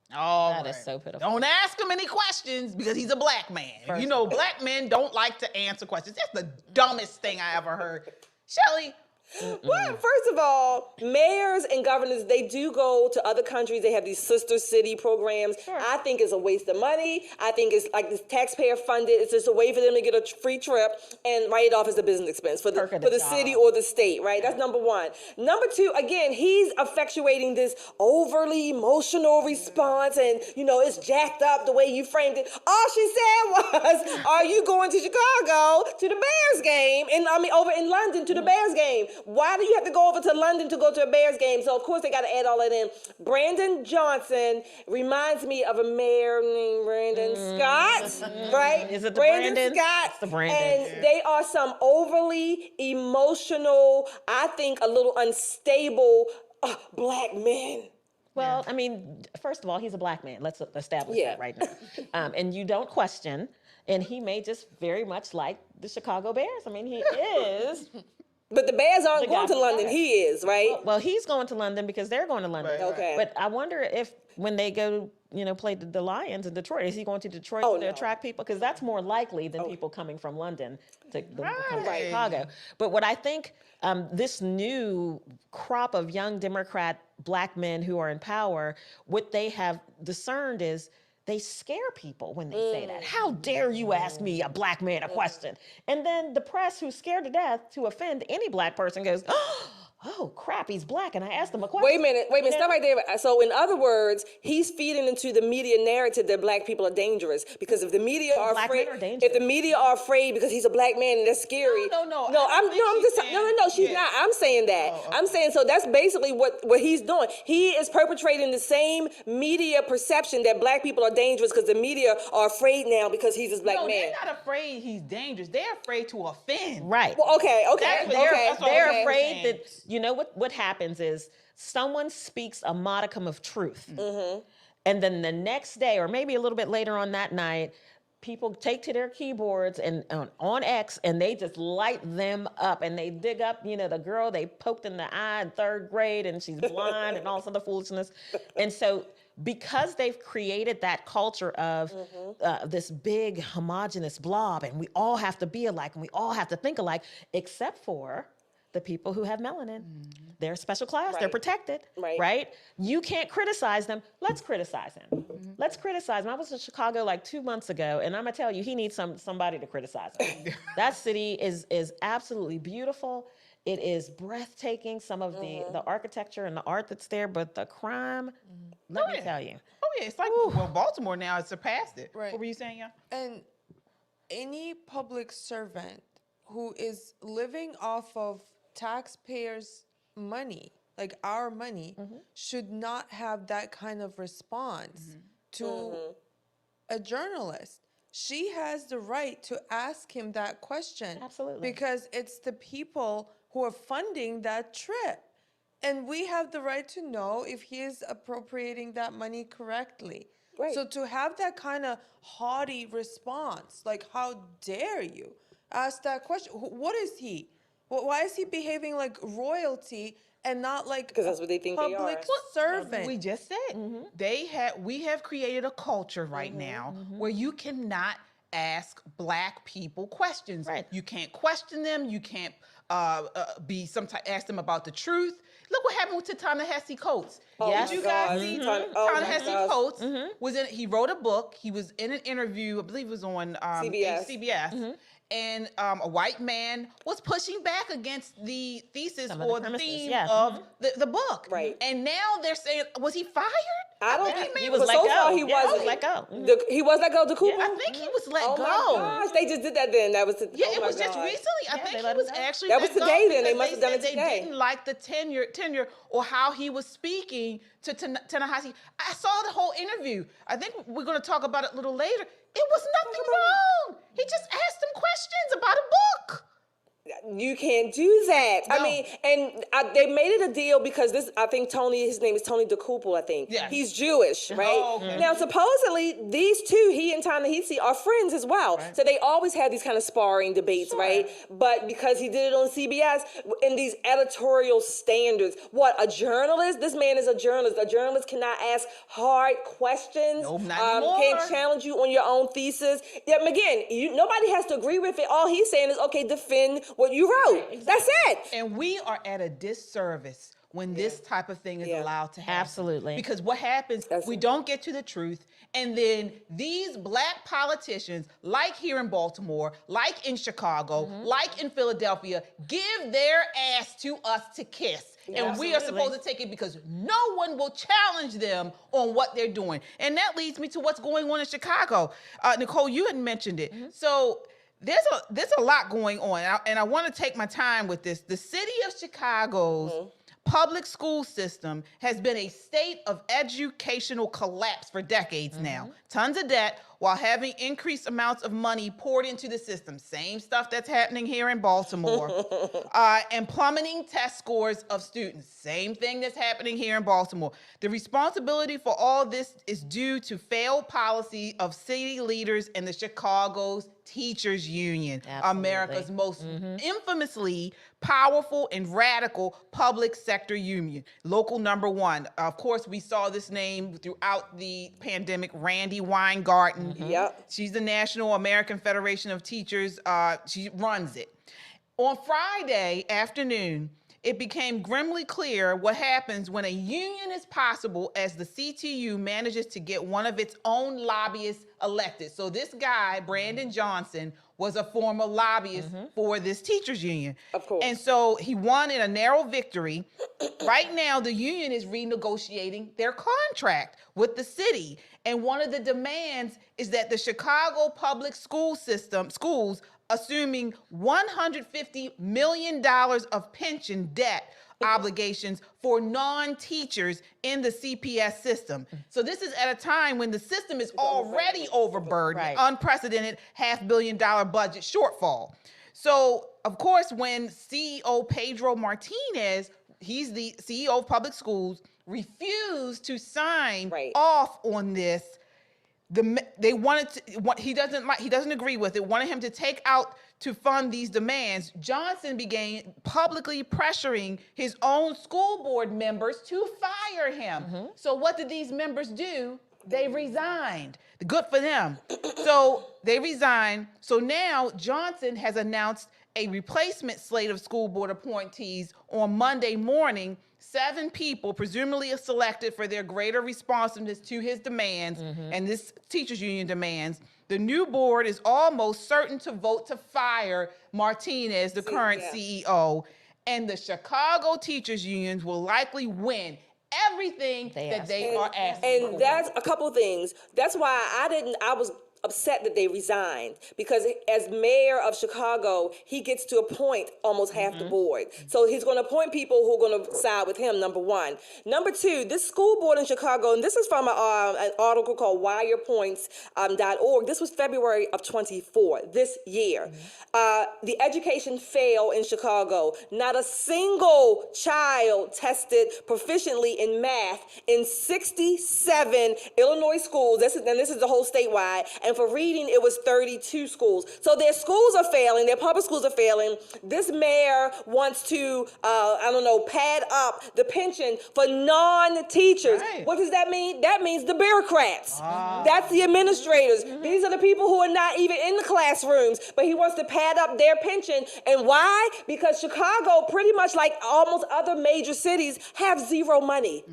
That is so pitiful. Don't ask him any questions because he's a black man. You know, black men don't like to answer questions. That's the dumbest thing I ever heard. Shelly. Well, first of all, mayors and governors, they do go to other countries. They have these sister city programs. I think it's a waste of money. I think it's like this taxpayer funded. It's just a way for them to get a free trip and write it off as a business expense for the city or the state, right? That's number one. Number two, again, he's effectuating this overly emotional response, and you know, it's jacked up the way you framed it. All she said was, "Are you going to Chicago to the Bears game?" And I mean, over in London to the Bears game. Why do you have to go over to London to go to a Bears game? So, of course, they got to add all that in. Brandon Johnson reminds me of a mayor named Brandon Scott, right? Is it the Brandon Scott? It's the Brandon. And they are some overly emotional, I think a little unstable black men. Well, I mean, first of all, he's a black man. Let's establish that right now. And you don't question. And he may just very much like the Chicago Bears. I mean, he is. But the Bears aren't going to London. He is, right? Well, he's going to London because they're going to London. Right. Okay. But I wonder if when they go, you know, play the Lions in Detroit, is he going to Detroit to attract people? Because that's more likely than people coming from London to come to Chicago. But what I think this new crop of young Democrat black men who are in power, what they have discerned is they scare people when they say that. How dare you ask me, a black man, a question? And then the press, who's scared to death to offend any black person, goes, oh crap, he's black, and I asked him a question. Wait a minute, stop right there. So in other words, he's feeding into the media narrative that black people are dangerous. Because if the media are afraid, because he's a black man and that's scary. No, she's not. I'm saying that. I'm saying, so that's basically what he's doing. He is perpetrating the same media perception that black people are dangerous because the media are afraid now because he's this black man. They're not afraid he's dangerous. They're afraid to offend. Right. Well, okay. They're afraid that, you know what happens is someone speaks a modicum of truth. And then the next day, or maybe a little bit later on that night, people take to their keyboards and on X, and they just light them up, and they dig up, you know, the girl they poked in the eye in 3rd grade, and she's blind, and all this other foolishness. And so, because they've created that culture of this big homogenous blob, and we all have to be alike, and we all have to think alike, except for the people who have melanin. They're a special class. They're protected, right? You can't criticize them. Let's criticize him. Let's criticize him. I was in Chicago like 2 months ago, and I'm gonna tell you, he needs somebody to criticize him. That city is absolutely beautiful. It is breathtaking, some of the architecture and the art that's there, but the crime, let me tell you. Oh yeah, it's like, well, Baltimore now has surpassed it. Right. What were you saying, yeah? And any public servant who is living off of taxpayers' money, like our money, should not have that kind of response to a journalist. She has the right to ask him that question. Absolutely. Because it's the people who are funding that trip. And we have the right to know if he is appropriating that money correctly. Right. So to have that kind of haughty response, like, how dare you ask that question? What is he? Why is he behaving like royalty and not like Because that's what they think they are. public servant? We just said we have created a culture right now where you cannot ask Black people questions. Right. You can't question them. You can't ask them about the truth. Look what happened to Ta-Nehisi Coates. Yes. Did you guys see Ta-Nehisi Coates? Mm-hmm. He wrote a book. He was in an interview, I believe it was on CBS. CBS. And a white man was pushing back against the thesis or the theme of the book. Right. And now they're saying, was he fired? I don't think he was but let so go. far he Yeah, wasn't. let go. He was let go to Cooper? I think he was let Oh go. my gosh, they just did that then. That was It was just recently. I think he was actually That was let go today then. They because must have done it said today. They didn't like the tenure or how he was speaking to Ta-Nehisi. I saw the whole interview. I think we're going to talk about it a little later. It was nothing wrong. He just asked them questions about a book. You can't do that. No. I mean, and they made it a deal because I think his name is Tony DeCouple, I think. Yeah. He's Jewish, right? Oh, okay. Now, supposedly, these two, he and Ta-Nehisi, are friends as well. Right. So they always have these kind of sparring debates, right? But because he did it on CBS, in these editorial standards, a journalist? This man is a journalist. A journalist cannot ask hard questions. Nope, not anymore. Can't challenge you on your own thesis. Again, nobody has to agree with it. All he's saying is, okay, defend what you wrote. Exactly. That's it. And we are at a disservice when this type of thing is allowed to happen. Absolutely. Because what happens, we don't get to the truth, and then these Black politicians, like here in Baltimore, like in Chicago, like in Philadelphia, give their ass to us to kiss. And we are supposed to take it because no one will challenge them on what they're doing. And that leads me to what's going on in Chicago. Nicole, you had mentioned it. So there's a lot going on, and I want to take my time with this. The city of Chicago's public school system has been a state of educational collapse for decades now. Tons of debt while having increased amounts of money poured into the system. Same stuff that's happening here in Baltimore. And plummeting test scores of students. Same thing that's happening here in Baltimore. The responsibility for all this is due to failed policy of city leaders and the Chicago's Teachers Union, America's most infamously powerful and radical public sector union, local number one. Of course, we saw this name throughout the pandemic, Randy Weingarten. Yep. She's the National American Federation of Teachers. She runs it. On Friday afternoon, it became grimly clear what happens when a union is possible as the CTU manages to get one of its own lobbyists elected. So this guy, Brandon Johnson, was a former lobbyist for this teachers union. Of course. And so he won in a narrow victory. Right now, the union is renegotiating their contract with the city. And one of the demands is that the Chicago public school system, schools, assuming $150 million of pension debt obligations for non-teachers in the CPS system. So this is at a time when the system is already overburdened, unprecedented $500 million budget shortfall. So, of course, when CEO Pedro Martinez, he's the CEO of public schools, refused to sign off on this, he doesn't agree with it, wanted him to take out to fund these demands. Johnson began publicly pressuring his own school board members to fire him. So what did these members do? They resigned. Good for them. So they resigned. So now Johnson has announced a replacement slate of school board appointees on Monday morning, 7 people, presumably selected for their greater responsiveness to his demands and this teachers union demands, the new board is almost certain to vote to fire Martinez, the current CEO, and the Chicago teachers unions will likely win everything that they are asking for. And that's a couple things. That's why I was upset that they resigned, because as mayor of Chicago, he gets to appoint almost half the board. So he's going to appoint people who are going to side with him, number one. Number two, this school board in Chicago, and this is from an article called wirepoints.org. This was February of 24, this year. The education fail in Chicago. Not a single child tested proficiently in math in 67 Illinois schools. This is the whole statewide. And for reading, it was 32 schools. So their schools are failing, their public schools are failing. This mayor wants to, pad up the pension for non-teachers. Right. What does that mean? That means the bureaucrats. That's the administrators. These are the people who are not even in the classrooms, but he wants to pad up their pension. And why? Because Chicago, pretty much like almost other major cities, have zero money.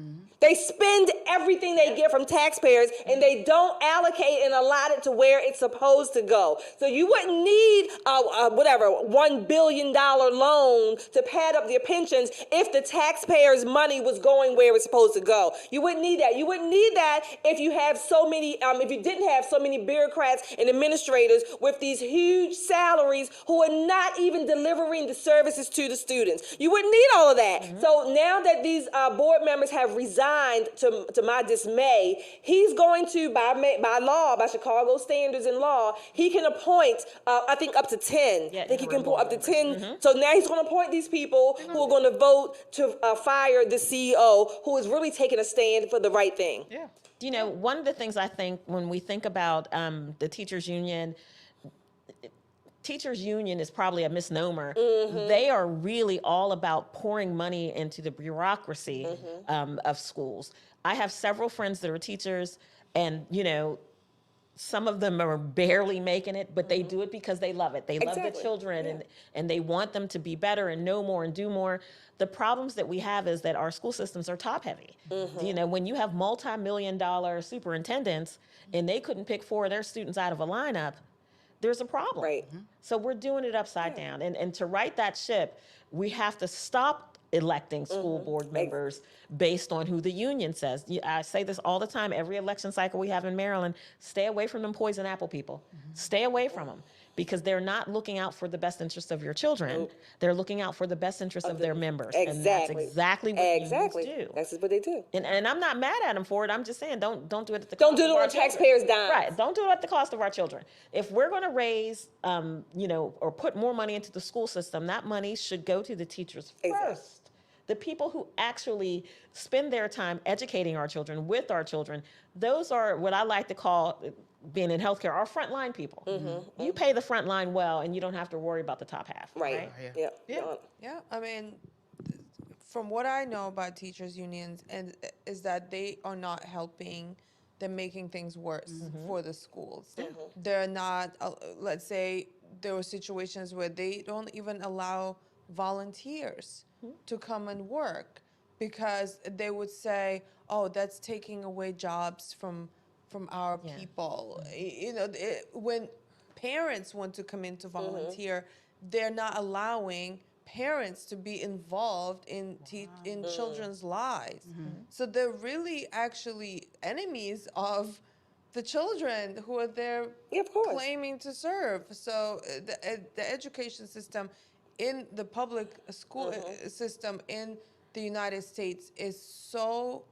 They spend everything they get from taxpayers, and they don't allocate and allot it to where it's supposed to go. So you wouldn't need $1 billion loan to pad up their pensions if the taxpayers' money was going where it's supposed to go. You wouldn't need that. You wouldn't need that if you have so many, if you didn't have so many bureaucrats and administrators with these huge salaries who are not even delivering the services to the students. You wouldn't need all of that. So now that these board members have resigned, to my dismay, he's going to, by law, by Chicago standards and law, he can appoint, I think, up to 10. I think he can appoint up to 10. So now he's going to appoint these people who are going to vote to fire the CEO, who is really taking a stand for the right thing. Yeah. You know, one of the things I think when we think about the teachers union is probably a misnomer. They are really all about pouring money into the bureaucracy of schools. I have several friends that are teachers, and some of them are barely making it, but they do it because they love it. They love the children, and they want them to be better and know more and do more. The problems that we have is that our school systems are top heavy. When you have multi-million-dollar superintendents and they couldn't pick 4 of their students out of a lineup, there's a problem. Right. So we're doing it upside down. And to right that ship, we have to stop electing school board members based on who the union says. I say this all the time, every election cycle we have in Maryland, stay away from them poison apple people. Stay away from them, because they're not looking out for the best interest of your children. They're looking out for the best interest of their members. And that's exactly what unions do. That's what they do. And I'm not mad at them for it. I'm just saying, don't do it at the cost of our taxpayers' dimes. Right. Don't do it at the cost of our children. If we're going to raise, or put more money into the school system, that money should go to the teachers first. The people who actually spend their time educating our children, with our children, those are what I like to call, being in healthcare, our frontline people. You pay the front line well, and you don't have to worry about the top half. Right. Yeah. I mean, from what I know about teachers unions, is that they are not helping. They're making things worse for the schools. They're not. Let's say there were situations where they don't even allow volunteers to come and work, because they would say, "Oh, that's taking away jobs from our people." When parents want to come in to volunteer, they're not allowing parents to be involved in children's lives. So they're really actually enemies of the children who are there claiming to serve. So the education system in the public school system in the United States is so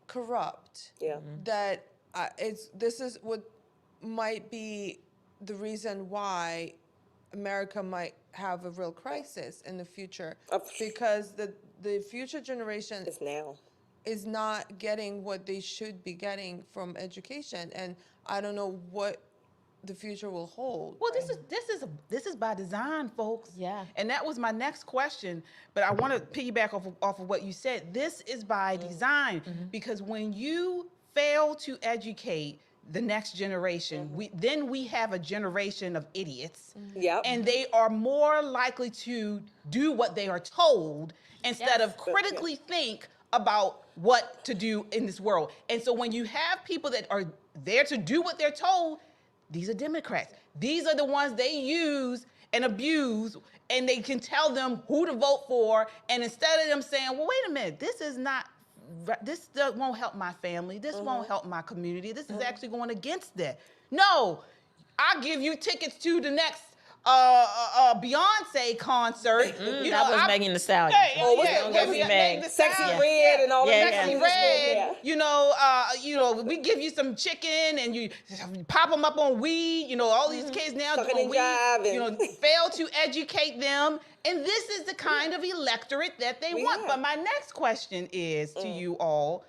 corrupt that this is what might be the reason why America might have a real crisis in the future, because the future generation is not getting what they should be getting from education, and I don't know what the future will hold. Well, this is by design, folks. Yeah. And that was my next question, but I want to piggyback off of what you said. This is by design, because when you fail to educate the next generation, we have a generation of idiots. Yep. And they are more likely to do what they are told instead of critically think about what to do in this world. And so when you have people that are there to do what they're told, these are Democrats. These are the ones they use and abuse, and they can tell them who to vote for. And instead of them saying, well, wait a minute, this won't help my family. This won't help my community. This is actually going against that. No, I'll give you tickets to the next Beyonce concert. You that was Megan Thee Stallion. Sexy Red and all that. Sexy Red. You know, we give you some chicken and you pop them up on weed. You know, all these kids now doing weed. You know, fail to educate them. And this is the kind of electorate that they want. But my next question is to you all.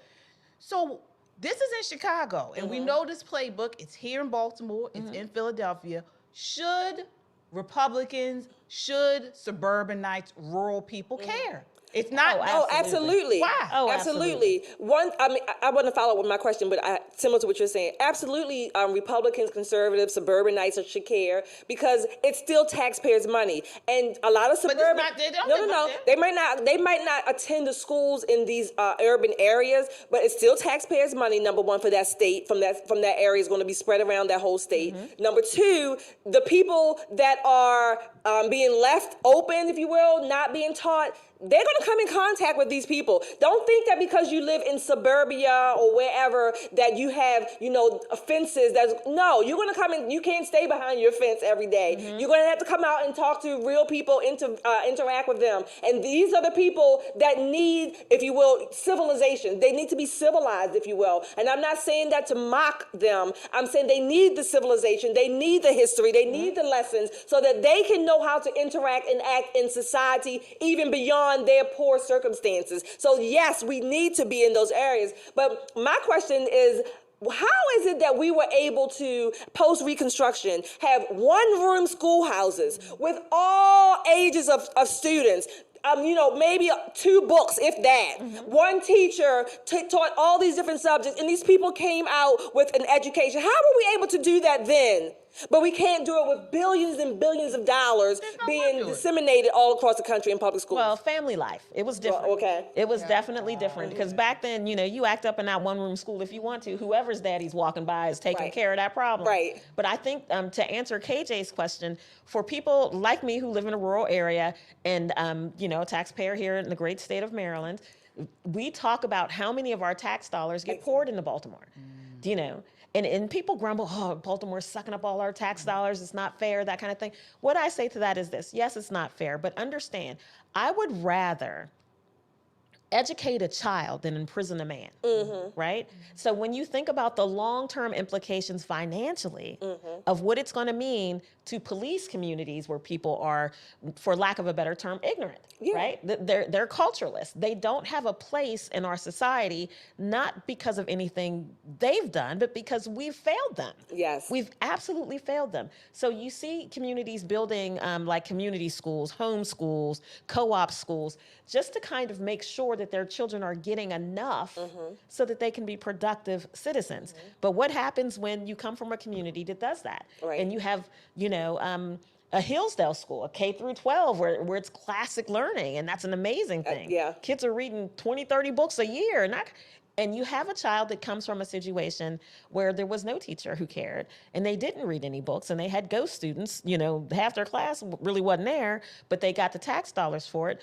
So this is in Chicago, and we know this playbook. It's here in Baltimore. It's in Philadelphia. Should Republicans, should suburbanites, rural people care? It's not. Oh, absolutely. Why? Oh, absolutely. I want to follow up with my question, but similar to what you're saying, absolutely. Republicans, conservatives, suburbanites should care because it's still taxpayers' money, and a lot of suburban. No. They might not attend the schools in these urban areas, but it's still taxpayers' money. Number one, for that state, from that area is going to be spread around that whole state. Number two, the people that are being left open, if you will, not being taught. They're going to come in contact with these people. Don't think that because you live in suburbia or wherever that you have, fences. No, you're going to come in. You can't stay behind your fence every day. You're going to have to come out and talk to real people, interact with them. And these are the people that need, if you will, civilization. They need to be civilized, if you will. And I'm not saying that to mock them. I'm saying they need the civilization. They need the history. They need the lessons so that they can know how to interact and act in society even beyond their poor circumstances. So yes, we need to be in those areas. But my question is, how is it that we were able to, post-Reconstruction, have one-room schoolhouses with all ages of students? Maybe 2 books, if that. One teacher taught all these different subjects, and these people came out with an education. How were we able to do that then? But we can't do it with billions and billions of dollars being disseminated all across the country in public schools. Well, family life. It was different. It was definitely different because back then, you act up in that one-room school if you want to. Whoever's daddy's walking by is taking care of that problem. Right. But I think to answer KJ's question, for people like me who live in a rural area and, a taxpayer here in the great state of Maryland, we talk about how many of our tax dollars get poured into Baltimore. Do you know? And people grumble, oh, Baltimore's sucking up all our tax dollars. It's not fair, that kind of thing. What I say to that is this. Yes, it's not fair, but understand, I would rather educate a child than imprison a man, right? So when you think about the long-term implications financially of what it's going to mean to police communities where people are, for lack of a better term, ignorant, right? They're culturalists. They don't have a place in our society, not because of anything they've done, but because we've failed them. Yes. We've absolutely failed them. So you see communities building like community schools, home schools, co-op schools, just to kind of make sure that their children are getting enough so that they can be productive citizens. But what happens when you come from a community that does that? Right. And you have, a Hillsdale school, a K through 12, where it's classic learning, and that's an amazing thing. Kids are reading 20, 30 books a year, and you have a child that comes from a situation where there was no teacher who cared, and they didn't read any books, and they had ghost students, half their class really wasn't there, but they got the tax dollars for it.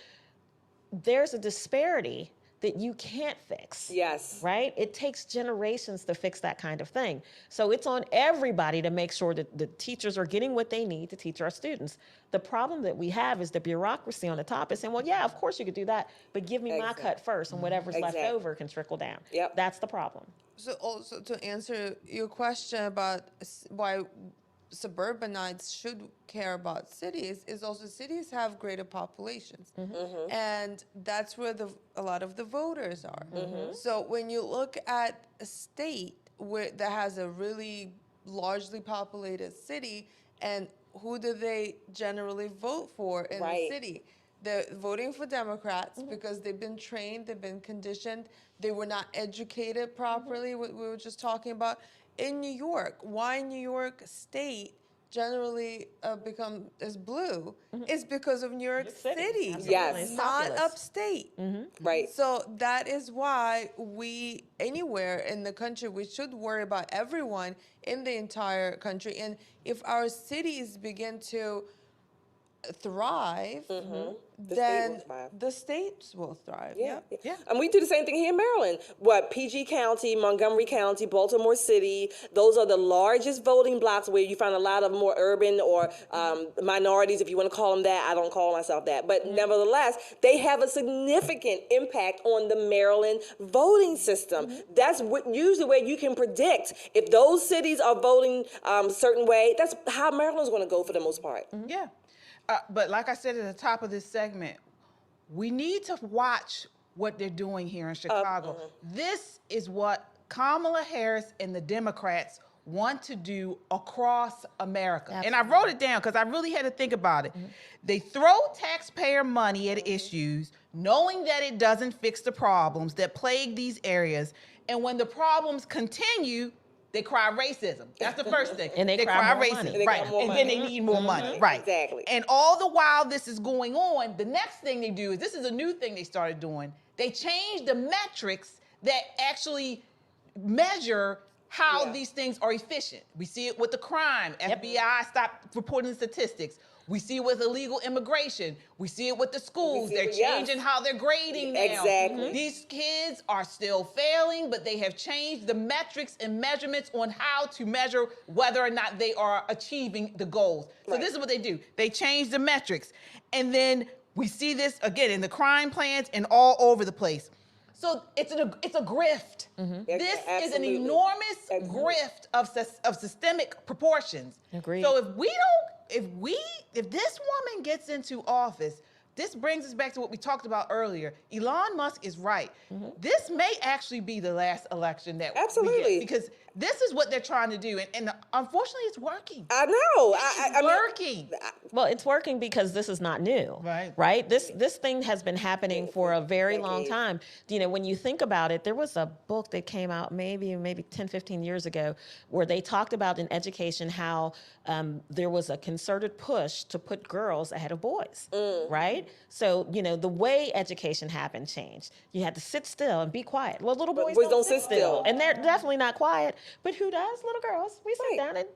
There's a disparity that you can't fix. Yes. Right? It takes generations to fix that kind of thing. So it's on everybody to make sure that the teachers are getting what they need to teach our students. The problem that we have is the bureaucracy on the top is saying, well, yeah, of course you could do that, but give me my cut first, and whatever's left over can trickle down. That's the problem. So also to answer your question about why suburbanites should care about cities is also cities have greater populations, and that's where a lot of the voters are. So when you look at a state that has a really largely populated city, and who do they generally vote for in the city? They're voting for Democrats because they've been trained, they've been conditioned, they were not educated properly, what we were just talking about. in New York, why New York State generally is blue is because of New York City. Yes. Not upstate. Right. So that is why anywhere in the country, we should worry about everyone in the entire country. And if our cities begin to thrive, then the states will thrive. Yeah. And we do the same thing here in Maryland. PG County, Montgomery County, Baltimore City, those are the largest voting blocks where you find a lot of more urban or minorities, if you want to call them that. I don't call myself that. But nevertheless, they have a significant impact on the Maryland voting system. That's usually where you can predict if those cities are voting a certain way, that's how Maryland's going to go for the most part. Yeah. But like I said at the top of this segment, we need to watch what they're doing here in Chicago. This is what Kamala Harris and the Democrats want to do across America. Absolutely. And I wrote it down because I really had to think about it. They throw taxpayer money at issues, knowing that it doesn't fix the problems that plague these areas. And when the problems continue, they cry racism. That's the first thing. And they cry more racism, money. right? And then they need more money, right? Exactly. And all the while this is going on, the next thing they do is, this is a new thing they started doing. They changed the metrics that actually measure how these things are efficient. We see it with the crime. FBI stopped reporting the statistics. We see it with illegal immigration. We see it with the schools. They're changing how they're grading now. Exactly. These kids are still failing, but they have changed the metrics and measurements on how to measure whether or not they are achieving the goals. So this is what they do. They change the metrics. And then we see this again in the crime plans and all over the place. So it's a grift. This is an enormous grift of systemic proportions. Agreed. So if this woman gets into office, this brings us back to what we talked about earlier. Elon Musk is right. This may actually be the last election that we get, because this is what they're trying to do, and unfortunately, it's working. I know. It's working. Well, it's working because this is not new, right? This thing has been happening for a very long time. You know, when you think about it, there was a book that came out maybe 10, 15 years ago where they talked about in education how there was a concerted push to put girls ahead of boys, right? So, you know, the way education happened changed. You had to sit still and be quiet. Well, little boys don't sit still. And they're definitely not quiet. But who does? Little girls. We sit down and,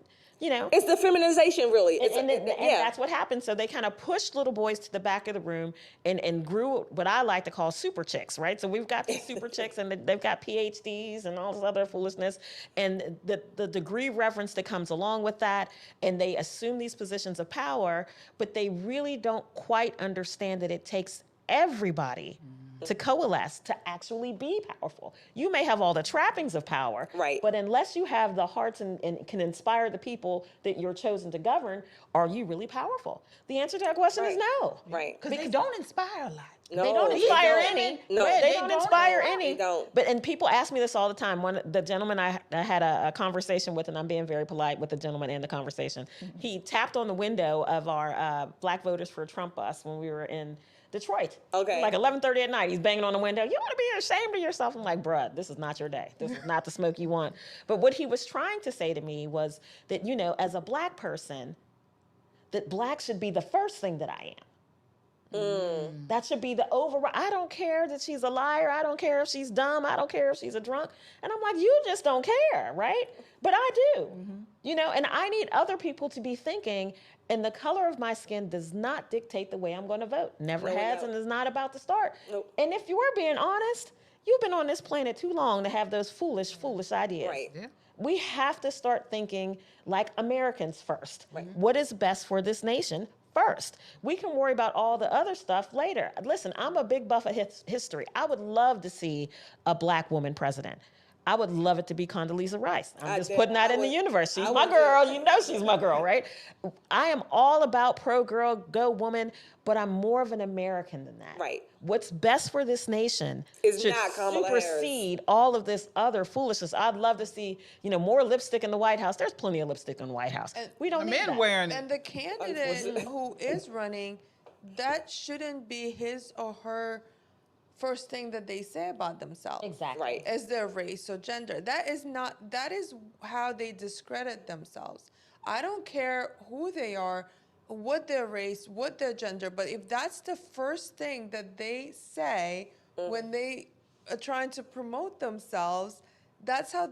you know. It's the feminization, really. And that's what happened. So they kind of pushed little boys to the back of the room and grew what I like to call super chicks, right? So we've got these super chicks, and they've got PhDs and all this other foolishness, and the degree reference that comes along with that, and they assume these positions of power, but they really don't quite understand that it takes everybody to coalesce to actually be powerful. You may have all the trappings of power, but unless you have the hearts and can inspire the people that you're chosen to govern, are you really powerful? The answer to that question is no. Because they don't inspire a lot. No, they don't inspire any. No, they don't inspire any. They don't. But and people ask me this all the time. The gentleman I had a conversation with, and I'm being very polite with the gentleman in the conversation. He tapped on the window of our Black Voters for Trump bus when we were in Detroit. Okay. Like 11:30 at night, he's banging on the window. You ought to be ashamed of yourself. I'm like, bruh, this is not your day. This is not the smoke you want. But what he was trying to say to me was that, you know, as a Black person, that Black should be the first thing that I am. That should be the override. I don't care that she's a liar. I don't care if she's dumb. I don't care if she's a drunk. And I'm like, you just don't care, right? But I do, you know, and I need other people to be thinking, and the color of my skin does not dictate the way I'm going to vote. Never has and is not about to start. And if you were being honest, you've been on this planet too long to have those foolish ideas. We have to start thinking like Americans first. What is best for this nation first? We can worry about all the other stuff later. Listen, I'm a big buff of history. I would love to see a Black woman president. I would love it to be Condoleezza Rice. I'm just putting that in the universe. She's my girl. You know she's my girl, right? I am all about pro-girl, go woman, but I'm more of an American than that. Right. What's best for this nation It's should not Kamala Harris. supersede all of this other foolishness. I'd love to see, you know, more lipstick in the White House. There's plenty of lipstick in the White House. We don't need that. Wearing it. And the candidate who is running, that shouldn't be his or her first thing that they say about themselves. Exactly. Right. Is their race or gender. That is how they discredit themselves. I don't care who they are, what their race, what their gender, but if that's the first thing that they say when they are trying to promote themselves, that's how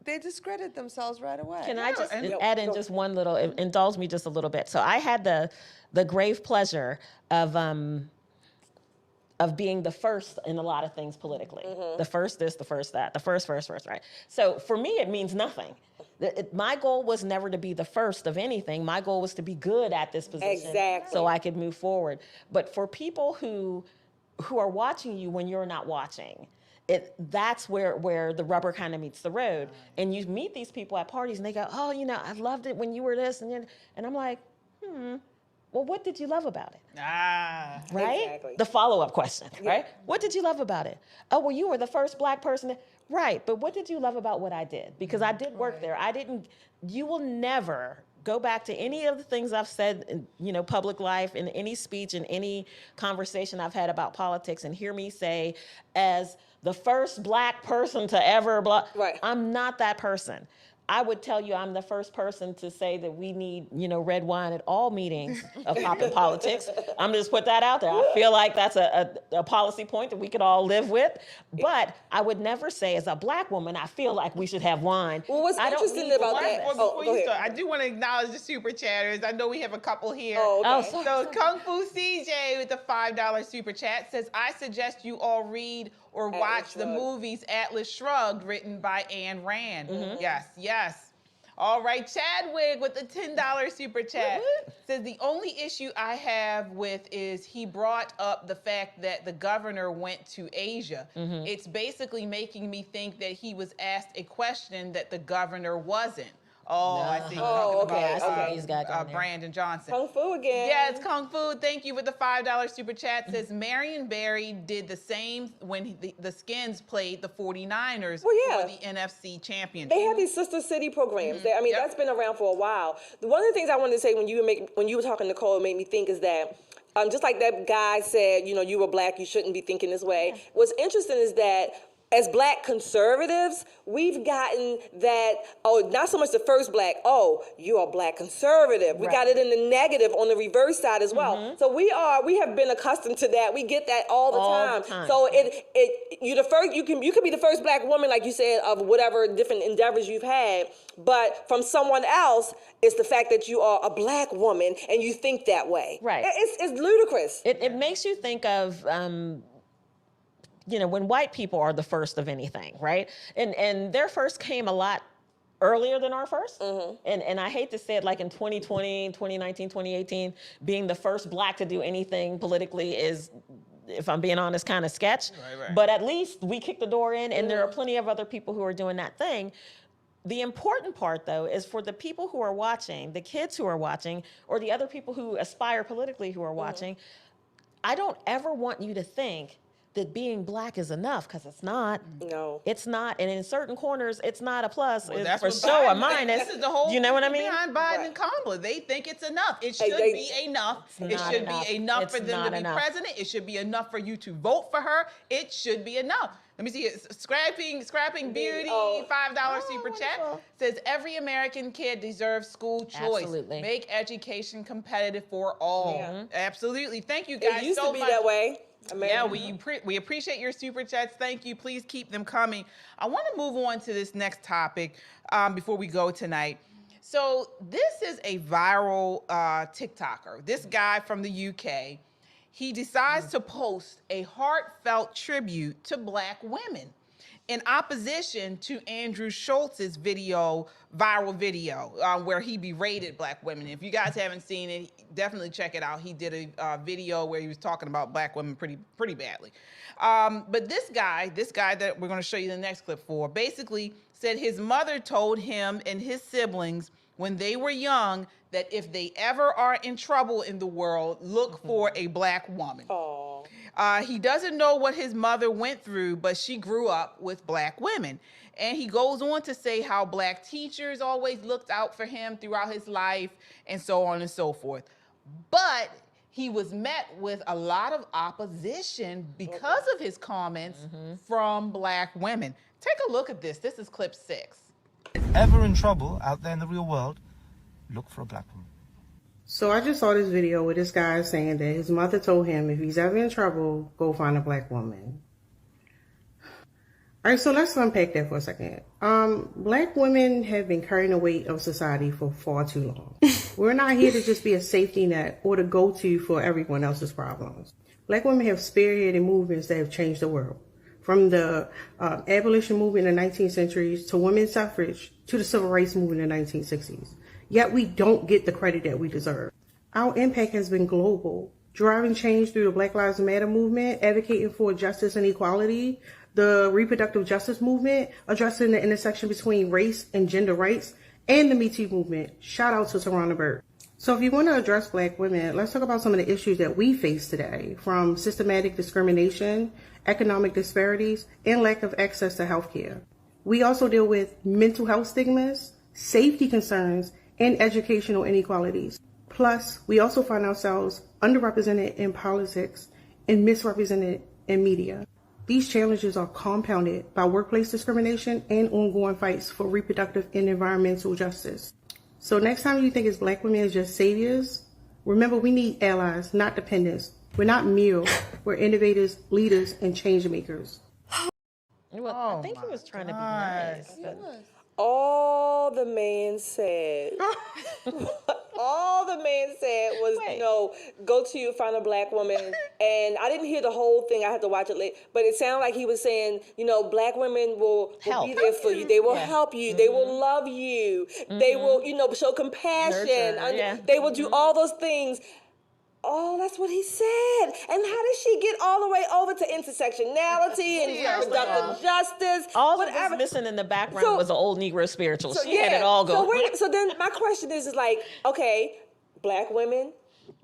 they discredit themselves right away. Can I just add in just one little, indulge me just a little bit. So I had the grave pleasure of being the first in a lot of things politically. The first this, the first that, the first, right? So for me, it means nothing. My goal was never to be the first of anything. My goal was to be good at this position so I could move forward. But for people who are watching you when you're not watching, that's where the rubber kind of meets the road. And you meet these people at parties and they go, oh, I loved it when you were this. And I'm like, well, what did you love about it? Right? Exactly. The follow-up question, right? What did you love about it? Oh, well, you were the first Black person. Right, but what did you love about what I did? Because I did work there. You will never go back to any of the things I've said in, public life, in any speech, in any conversation I've had about politics, and hear me say, as the first Black person to ever blah, I'm not that person. I would tell you I'm the first person to say that we need, red wine at all meetings of poppin' politics. I'm just put that out there. I feel like that's a policy point that we could all live with. But I would never say, as a Black woman, I feel like we should have wine. Well, what's interesting about that? Before you start, I do want to acknowledge the super chatters. I know we have a couple here. So Kung Fu CJ with the $5 super chat says, I suggest you all read or watch the movies Atlas Shrugged, written by Ayn Rand. Yes. All right, Chadwick with the $10 super chat says, the only issue I have with is he brought up the fact that the governor went to Asia. It's basically making me think that he was asked a question that the governor wasn't. I see. I see what he's got down there. Brandon Johnson. Kung Fu again. Yeah, it's Kung Fu. Thank you for the $5 super chat. Says Marion Barry did the same when the Skins played the 49ers for the NFC championship. They have these sister city programs. That's been around for a while. One of the things I wanted to say when you were talking, Nicole, it made me think is that just like that guy said, you were Black, you shouldn't be thinking this way. What's interesting is that as Black conservatives, we've gotten that, not so much the first Black, you're a Black conservative. We got it in the negative on the reverse side as well. So we have been accustomed to that. We get that all the time. So you're the first, you could be the first Black woman, like you said, of whatever different endeavors you've had, but from someone else, it's the fact that you are a Black woman and you think that way. Right. It's ludicrous. It makes you think of, when white people are the first of anything, right? And their first came a lot earlier than our first. And I hate to say it, like in 2020, 2019, 2018, being the first Black to do anything politically is, if I'm being honest, kind of sketch. Right. But at least we kicked the door in, and there are plenty of other people who are doing that thing. The important part, though, is for the people who are watching, the kids who are watching, or the other people who aspire politically who are watching, I don't ever want you to think that being Black is enough, because it's not. No. It's not. And in certain corners, it's not a plus. Well, it's for sure a minus. This is the whole you know what I mean? Behind Biden and Kamala. They think it's enough. It should be enough. It should be enough for them to be president. It should be enough for you to vote for her. It should be enough. Let me see it. Scrapping Beauty, $5 super chat, says every American kid deserves school choice. Absolutely. Make education competitive for all. Absolutely. Thank you guys so much. It used to be that way. Yeah, we appreciate your super chats. Thank you. Please keep them coming. I want to move on to this next topic before we go tonight. So this is a viral TikToker. This guy from the UK. He decides to post a heartfelt tribute to Black women in opposition to Andrew Schultz's viral video, where he berated Black women. If you guys haven't seen it, definitely check it out. He did a video where he was talking about Black women pretty badly. But this guy that we're going to show you the next clip for, basically said his mother told him and his siblings when they were young that if they ever are in trouble in the world, look for a Black woman. He doesn't know what his mother went through, but she grew up with Black women. And he goes on to say how Black teachers always looked out for him throughout his life and so on and so forth. But he was met with a lot of opposition because of his comments from Black women. Take a look at this. This is clip 6. Ever in trouble out there in the real world, look for a Black woman. So I just saw this video where this guy is saying that his mother told him if he's ever in trouble, go find a Black woman. All right, so let's unpack that for a second. Black women have been carrying the weight of society for far too long. We're not here to just be a safety net or to go-to for everyone else's problems. Black women have spearheaded movements that have changed the world. From the abolition movement in the 19th centuries to women's suffrage to the civil rights movement in the 1960s. Yet we don't get the credit that we deserve. Our impact has been global, driving change through the Black Lives Matter movement, advocating for justice and equality, the reproductive justice movement, addressing the intersection between race and gender rights, and the Me Too movement. Shout out to Tarana Burke. So if you want to address Black women, let's talk about some of the issues that we face today, from systematic discrimination, economic disparities, and lack of access to healthcare. We also deal with mental health stigmas, safety concerns, and educational inequalities. Plus, we also find ourselves underrepresented in politics and misrepresented in media. These challenges are compounded by workplace discrimination and ongoing fights for reproductive and environmental justice. So next time you think it's Black women as just saviors, remember we need allies, not dependents. We're not meals. We're innovators, leaders, and change makers. Well, I think he was trying to be nice. All the man said, all the man said was, go to you, find a Black woman. And I didn't hear the whole thing. I had to watch it later. But it sounded like he was saying, Black women will be there for you. They will help you. They will love you. They will, show compassion. They will do all those things. Oh, that's what he said. And how did she get all the way over to intersectionality and reproductive justice? All that was missing in the background was an old Negro spiritual. She had it all going. So then my question is like, okay, Black women,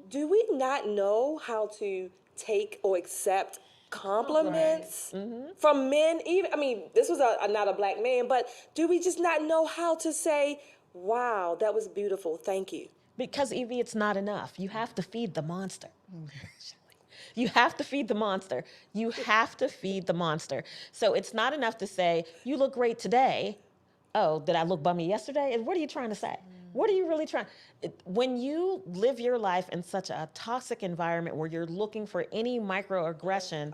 do we not know how to take or accept compliments from men? Even, this was not a Black man, but do we just not know how to say, wow, that was beautiful, thank you? Because, Evie, it's not enough. You have to feed the monster. You have to feed the monster. You have to feed the monster. So it's not enough to say, you look great today. Oh, did I look bummy yesterday? And what are you trying to say? What are you really trying? When you live your life in such a toxic environment where you're looking for any microaggression,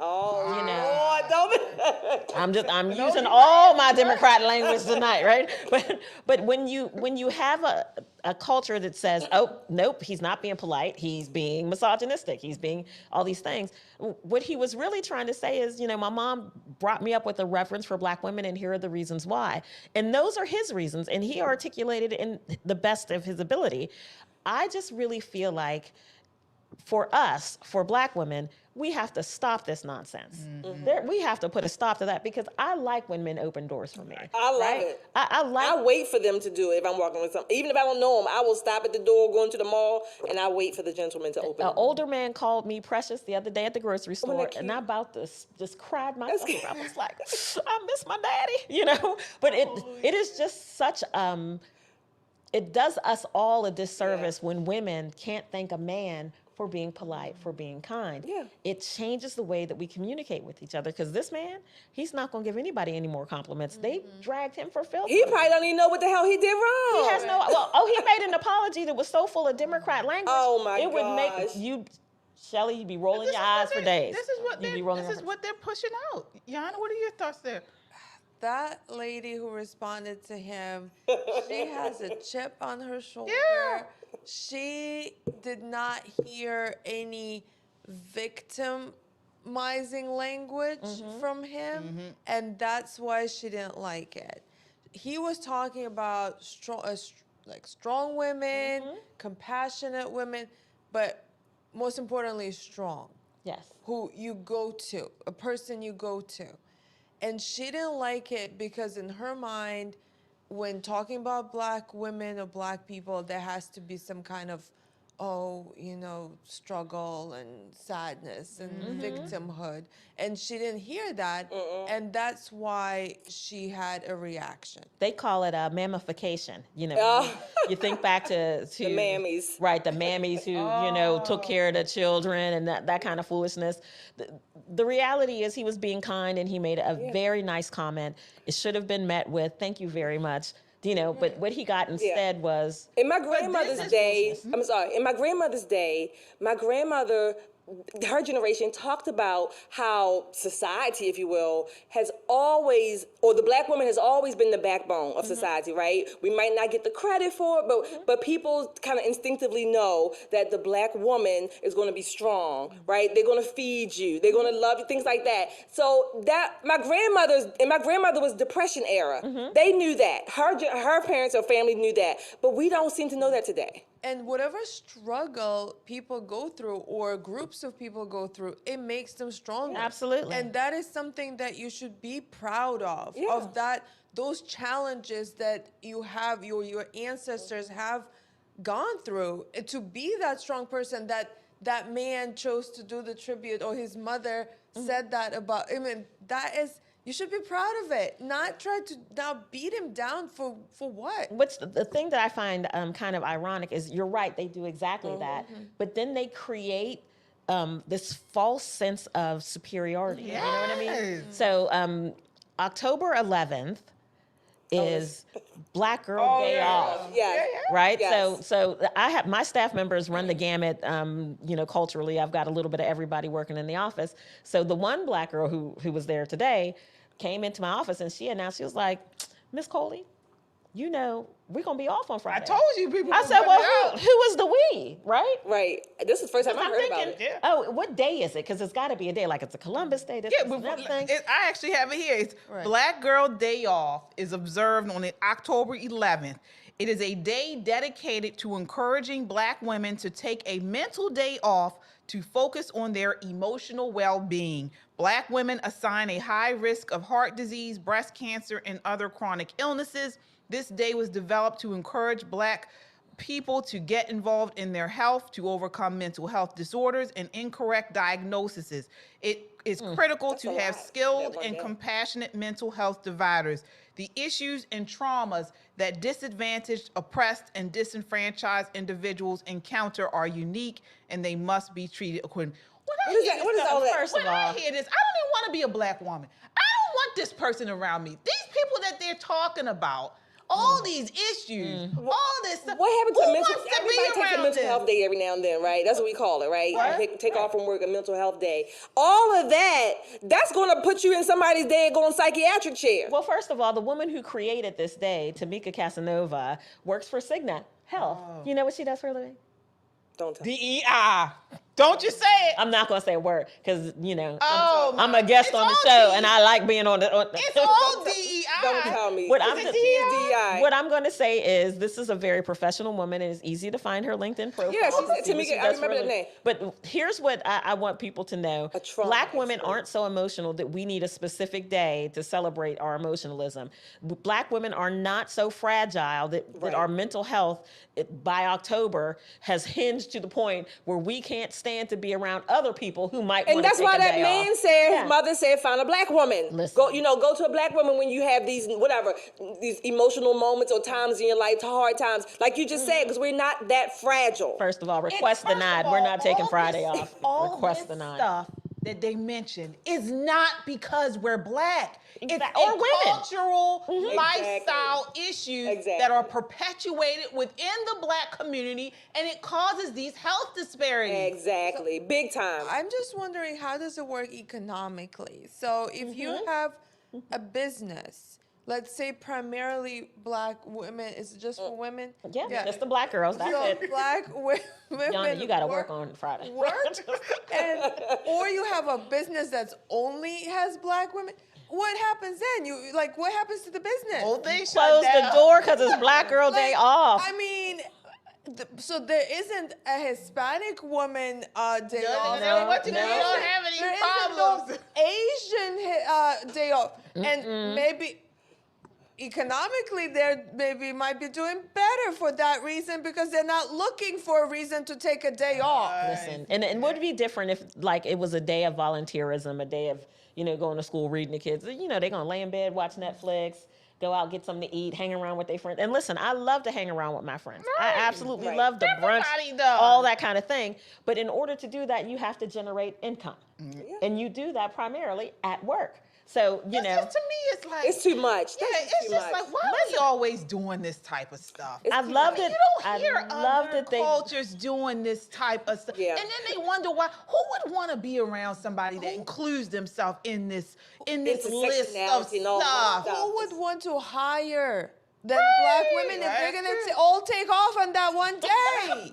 I'm using all my Democrat language tonight, right? But when you have a culture that says, oh, nope, he's not being polite, he's being misogynistic, he's being all these things. What he was really trying to say is, my mom brought me up with a reverence for Black women, and here are the reasons why. And those are his reasons, and he articulated it in the best of his ability. I just really feel like for us, for Black women, we have to stop this nonsense. We have to put a stop to that, because I like when men open doors for me. I love it. I wait for them to do it if I'm walking with something. Even if I don't know them, I will stop at the door going to the mall, and I wait for the gentleman to open. An older man called me precious the other day at the grocery store, and I about to just cried myself. I was like, I miss my daddy, But it is just such, it does us all a disservice when women can't thank a man for being polite, for being kind. Yeah. It changes the way that we communicate with each other, because this man, he's not going to give anybody any more compliments. They dragged him for filth. He probably don't even know what the hell he did wrong. He has he made an apology that was so full of Democrat language. Oh my gosh. It would make you, Shelley, you'd be rolling your eyes for days. This is what they're pushing out. Yana, what are your thoughts there? That lady who responded to him, she has a chip on her shoulder. Yeah. She did not hear any victimizing language from him, and that's why she didn't like it. He was talking about strong women, compassionate women, but most importantly, strong. Yes. Who you go to, a person you go to. And she didn't like it because in her mind, when talking about Black women or Black people, there has to be some kind of struggle and sadness and victimhood. And she didn't hear that. And that's why she had a reaction. They call it a mammification. You think back to the mammies. Right, the mammies who, took care of the children and that kind of foolishness. The reality is he was being kind and he made a very nice comment. It should have been met with, thank you very much. But what he got instead was... In my grandmother's day, my grandmother, her generation talked about how society, if you will, has always, or the black woman has always been the backbone of society, right? We might not get the credit for it, but people kind of instinctively know that the black woman is going to be strong, right? They're going to feed you, they're going to love you, things like that. So that my grandmother was Depression era. They knew that. Her parents or family knew that, but we don't seem to know that today. And whatever struggle people go through or groups of people go through, it makes them stronger. Absolutely. And that is something that you should be proud of those challenges that you have, your ancestors have gone through. To be that strong person that man chose to do the tribute, or his mother said that about, you should be proud of it, not try to now beat him down for what? What's the thing that I find kind of ironic is you're right, they do exactly that, but then they create this false sense of superiority. You know what I mean? So October 11th is Black Girl Day Off. Right? Yes. So I have my staff members run the gamut, culturally. I've got a little bit of everybody working in the office. So the one Black girl who was there today came into my office and she announced, she was like, Miss Coley, we're going to be off on Friday. I told you people. I said, well, who is the we, right? Right. This is the first time I heard about it. Yeah. Oh, what day is it? Because it's got to be a day, like it's a Columbus Day. I actually have it here. It's Black Girl Day Off is observed on October 11th. It is a day dedicated to encouraging Black women to take a mental day off to focus on their emotional well-being. Black women assign a high risk of heart disease, breast cancer, and other chronic illnesses. This day was developed to encourage Black people to get involved in their health, to overcome mental health disorders and incorrect diagnoses. It is critical to have skilled and compassionate mental health dividers. The issues and traumas that disadvantaged, oppressed, and disenfranchised individuals encounter are unique, and they must be treated accordingly. What is all that? First of all, I hear this, I don't even want to be a Black woman. I don't want this person around me. These people that they're talking about, all these issues, all this stuff. What happened to mental? Wants to Everybody be takes a around mental this? health day every now and then, right? That's what we call it, right? Take off from work a mental health day. All of that's going to put you in somebody's daggone psychiatric chair. Well, first of all, the woman who created this day, Tamika Casanova, works for Cigna Health. You know what she does for a living? Don't tell DEI. Don't you say it. I'm not going to say a word because, Oh, I'm a guest on the show and I like being on the... It's all DEI. Don't tell me. What I'm going to say is this is a very professional woman and it's easy to find her LinkedIn profile. Yeah, she's Tamika. I remember that name. But here's what I want people to know. Black women aren't so emotional that we need a specific day to celebrate our emotionalism. Black women are not so fragile that our mental health by October has hinged to the point where we can't stand to be around other people who might want to take a day off. And that's why that man said, his mother said, find a Black woman. Listen. Go to a Black woman when you have these emotional moments or times in your life, hard times, like you just said, because we're not that fragile. First of all, request denied. We're not taking Friday off. Request denied. Stuff that they mentioned is not because we're Black. It's or women. Cultural lifestyle issues that are perpetuated within the Black community, and it causes these health disparities. Exactly. Big time. I'm just wondering, how does it work economically? So if you have a business, let's say primarily Black women, is it just for women? Yeah, just the Black girls. That's so it. Black women. You got to work on Friday. Or you have a business that's only has Black women. What happens then? What happens to the business? Whole thing Close the door because it's Black Girl Day off. I mean, so there isn't a Hispanic woman day off. You don't have any problems. Asian day off, and maybe economically, they're maybe might be doing better for that reason because they're not looking for a reason to take a day off. Listen, and would it be different if like it was a day of volunteerism, a day of, you know, going to school, reading to kids? You know, they're going to lay in bed, watch Netflix, go out, get something to eat, hang around with their friends. And listen, I love to hang around with my friends. I absolutely love the brunch, all that kind of thing. But in order to do that, you have to generate income. And you do that primarily at work. So, you know. To me, it's like. It's too much. Yeah, it's just like, why are we always doing this type of stuff? I love that. You don't hear other cultures doing this type of stuff. Yeah. And then they wonder why. Who would want to be around somebody that includes themselves in this list of stuff? Who would want to hire than black women if they're going to all take off on that one day?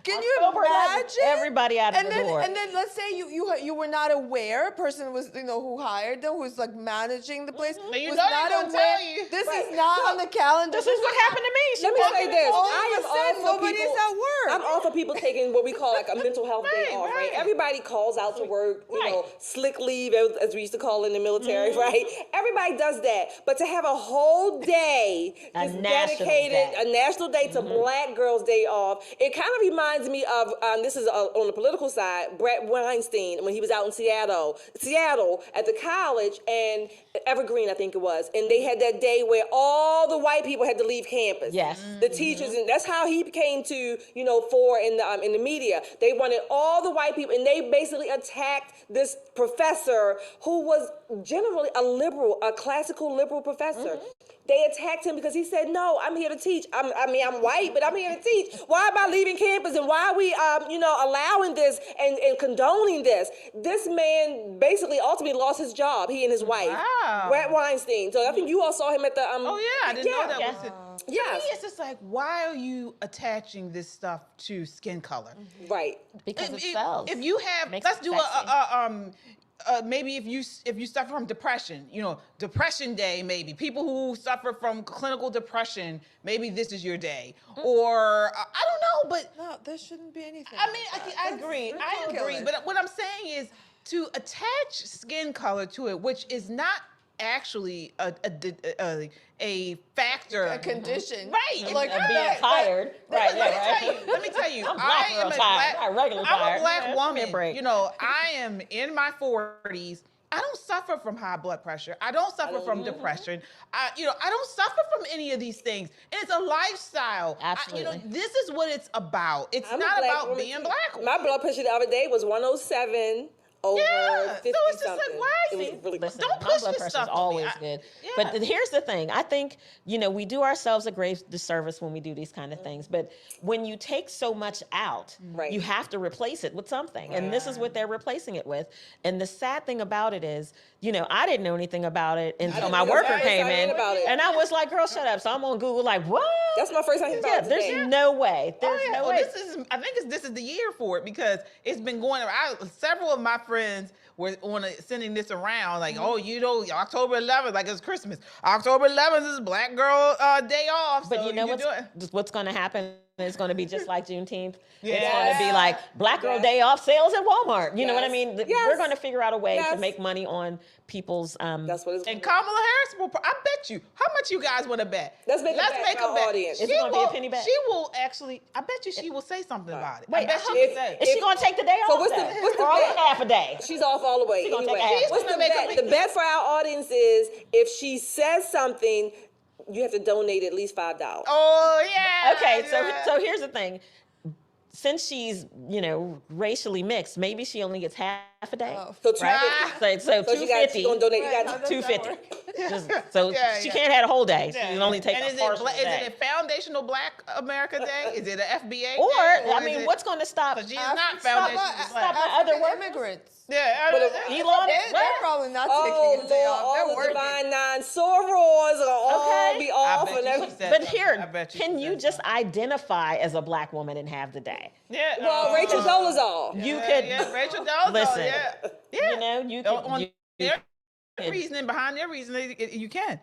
Can you imagine? Everybody out of the door. And then let's say you were not aware, a person was, you know, who hired them, who's like managing the place, But you was know not they're gonna aware. tell you. This is not on the calendar. This is what happened to me. Let me say this. All I of am a all sudden, for nobody's people. at work. I'm all for people taking what we call like a mental health day off, right? Everybody calls out to work, you know, slick leave, as we used to call it in the military, right? Everybody does that. But to have a whole day just dedicated, a national day to Black Girls Day off, it kind of reminds me of, this is on the political side, Brett Weinstein, when he was out in Seattle at the college, and Evergreen, I think it was, and they had that day where all the white people had to leave campus. Yes. The teachers, and that's how he came to, you know, fore in the media. They wanted all the white people, and they basically attacked this professor who was generally a liberal, a classical liberal professor. They attacked him because he said, no, I'm here to teach. I'm white, but I'm here to teach. Why am I leaving campus, and why are we, allowing this and condoning this? This man basically ultimately lost his job, he and his wife. Wow. Brett Weinstein. So I think you all saw him at the... Oh, yeah, I didn't know that was it. Yes. To me, it's just like, why are you attaching this stuff to skin color? Right. Because it sells. If you have, Makes let's it do sexy. maybe if you suffer from depression, you know, Depression Day, maybe people who suffer from clinical depression, maybe this is your day, or I don't know, but No, there shouldn't be anything. I mean, I agree, but what I'm saying is to attach skin color to it, which is not actually a factor, A condition. right? Like being tired. Right, Let me tell you, I'm black I am girl tired, not regular I'm tired. a black Give me a woman. break. You know, I am in my 40s. I don't suffer from high blood pressure. I don't suffer from depression. I don't suffer from any of these things. And it's a lifestyle. Absolutely. This is what it's about. It's I'm a not black about woman being too. black. My blood pressure the other day was 107 over 50 so it's just like, something. why It are was you really don't my push blood this pressure stuff is to me. always good. But here's the thing. I think, you know, we do ourselves a great disservice when we do these kind of things. But when you take so much out, you have to replace it with something. And this is what they're replacing it with. And the sad thing about it is, you know, I didn't know anything about it until my worker came in. And I was like, girl, shut up. So I'm on Google like, what? That's my first time hearing about it today. There's no way. There's no way. I think this is the year for it because it's been going around. Several of my friends were sending this around like, oh, you know, October 11th, like it's Christmas. October 11th is Black Girl Day off. But so you know do what's going to happen? It's going to be just like Juneteenth. It's going to be like Black Girl Day off sales at Walmart. You know what I mean? We're going to figure out a way to make money on people's. That's what it's. And Kamala Harris will. I bet you. How much you guys want to bet? Let's make a bet. Audience. Is it going to be a penny bet? She will actually. I bet you she will say something about it. Wait, I bet she will say. Is she going to take the day off? So what's the or bet? half a day? She's off all the way. She gonna Anyway, take a half. what's the bet? The bet for our audience is if she says something, you have to donate at least $5. Oh yeah. Okay, so here's the thing. Since she's, you know, racially mixed, maybe she only gets half a day. So right? So 250. She's gonna donate. You got 250. So she can't have a whole day. She can only take a partial day. Is it a Foundational Black America Day? Is it an FBA or day? I mean, what's going to stop? She's not Foundational Black. Stop my other immigrants. Yeah, Elon. They're probably not taking a day off. All the divine nine sorors are all be off and everything. But here, can you just identify as a Black woman and have the day? Yeah. Well, Rachel Dolezal. Yeah, You could Rachel Dolezal. listen. Yeah. You know, you could. reasoning behind their reasoning, you can.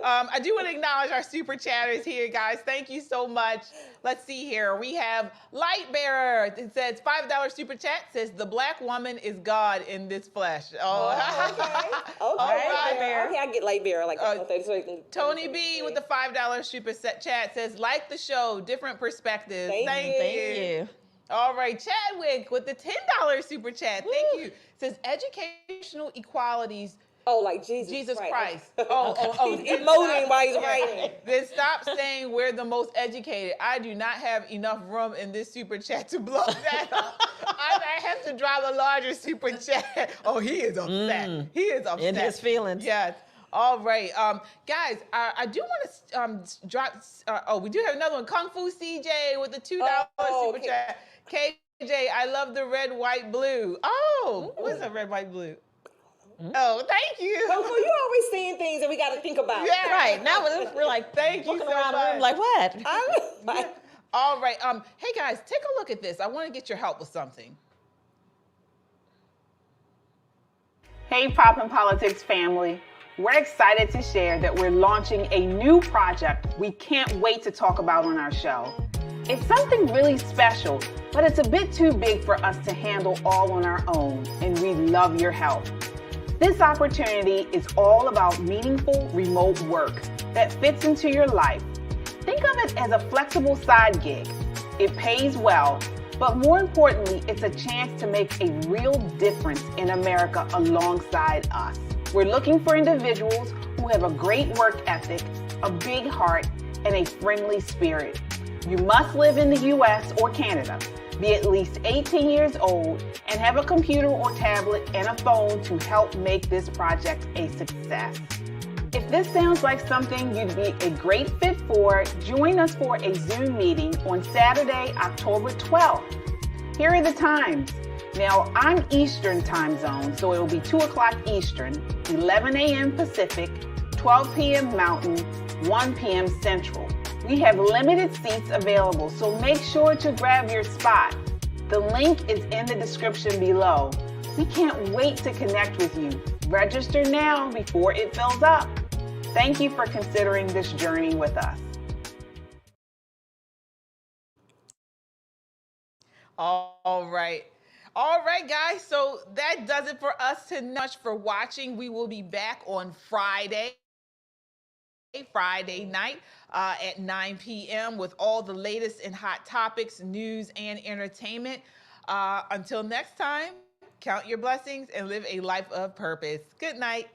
I do want to acknowledge our super chatters here, guys. Thank you so much. Let's see here. We have Lightbearer. It says $5 super chat. Says the black woman is God in this flesh. Oh, okay. All right. Lightbearer. Okay, I get Lightbearer like 30 Tony B with the $5 super chat says like the show, different perspectives. Thank you. All right, Chadwick with the $10 super chat. Thank you. Says educational equalities. Oh, like Jesus Christ. He's emoting while he's writing. Then stop saying we're the most educated. I do not have enough room in this super chat to blow that up. I have to drive a larger super chat. Oh, he is upset. He is upset. In his feelings. Yes. All right, guys, I do want to drop, we do have another one. Kung Fu CJ with the $2 super chat. KJ, I love the red, white, blue. Oh, what's a red, white, blue? Oh, thank you. Kung Fu, you always saying things that we got to think about. Yeah. Right, now we're like, thank you looking so around the much. room like, what? All right, hey guys, take a look at this. I want to get your help with something. Hey, Poppin' Politics family. We're excited to share that we're launching a new project we can't wait to talk about on our show. It's something really special, but it's a bit too big for us to handle all on our own, and we love your help. This opportunity is all about meaningful remote work that fits into your life. Think of it as a flexible side gig. It pays well, but more importantly, it's a chance to make a real difference in America alongside us. We're looking for individuals who have a great work ethic, a big heart, and a friendly spirit. You must live in the US or Canada, be at least 18 years old, and have a computer or tablet and a phone to help make this project a success. If this sounds like something you'd be a great fit for, join us for a Zoom meeting on Saturday, October 12th. Here are the times. Now, I'm Eastern time zone, so it'll be 2 o'clock Eastern, 11 a.m. Pacific, 12 p.m. Mountain, 1 p.m. Central. We have limited seats available, so make sure to grab your spot. The link is in the description below. We can't wait to connect with you. Register now before it fills up. Thank you for considering this journey with us. All right. All right, guys. So that does it for us tonight. Much for watching. We will be back on Friday night at 9 p.m. with all the latest and hot topics, news, and entertainment. Until next time, count your blessings and live a life of purpose. Good night.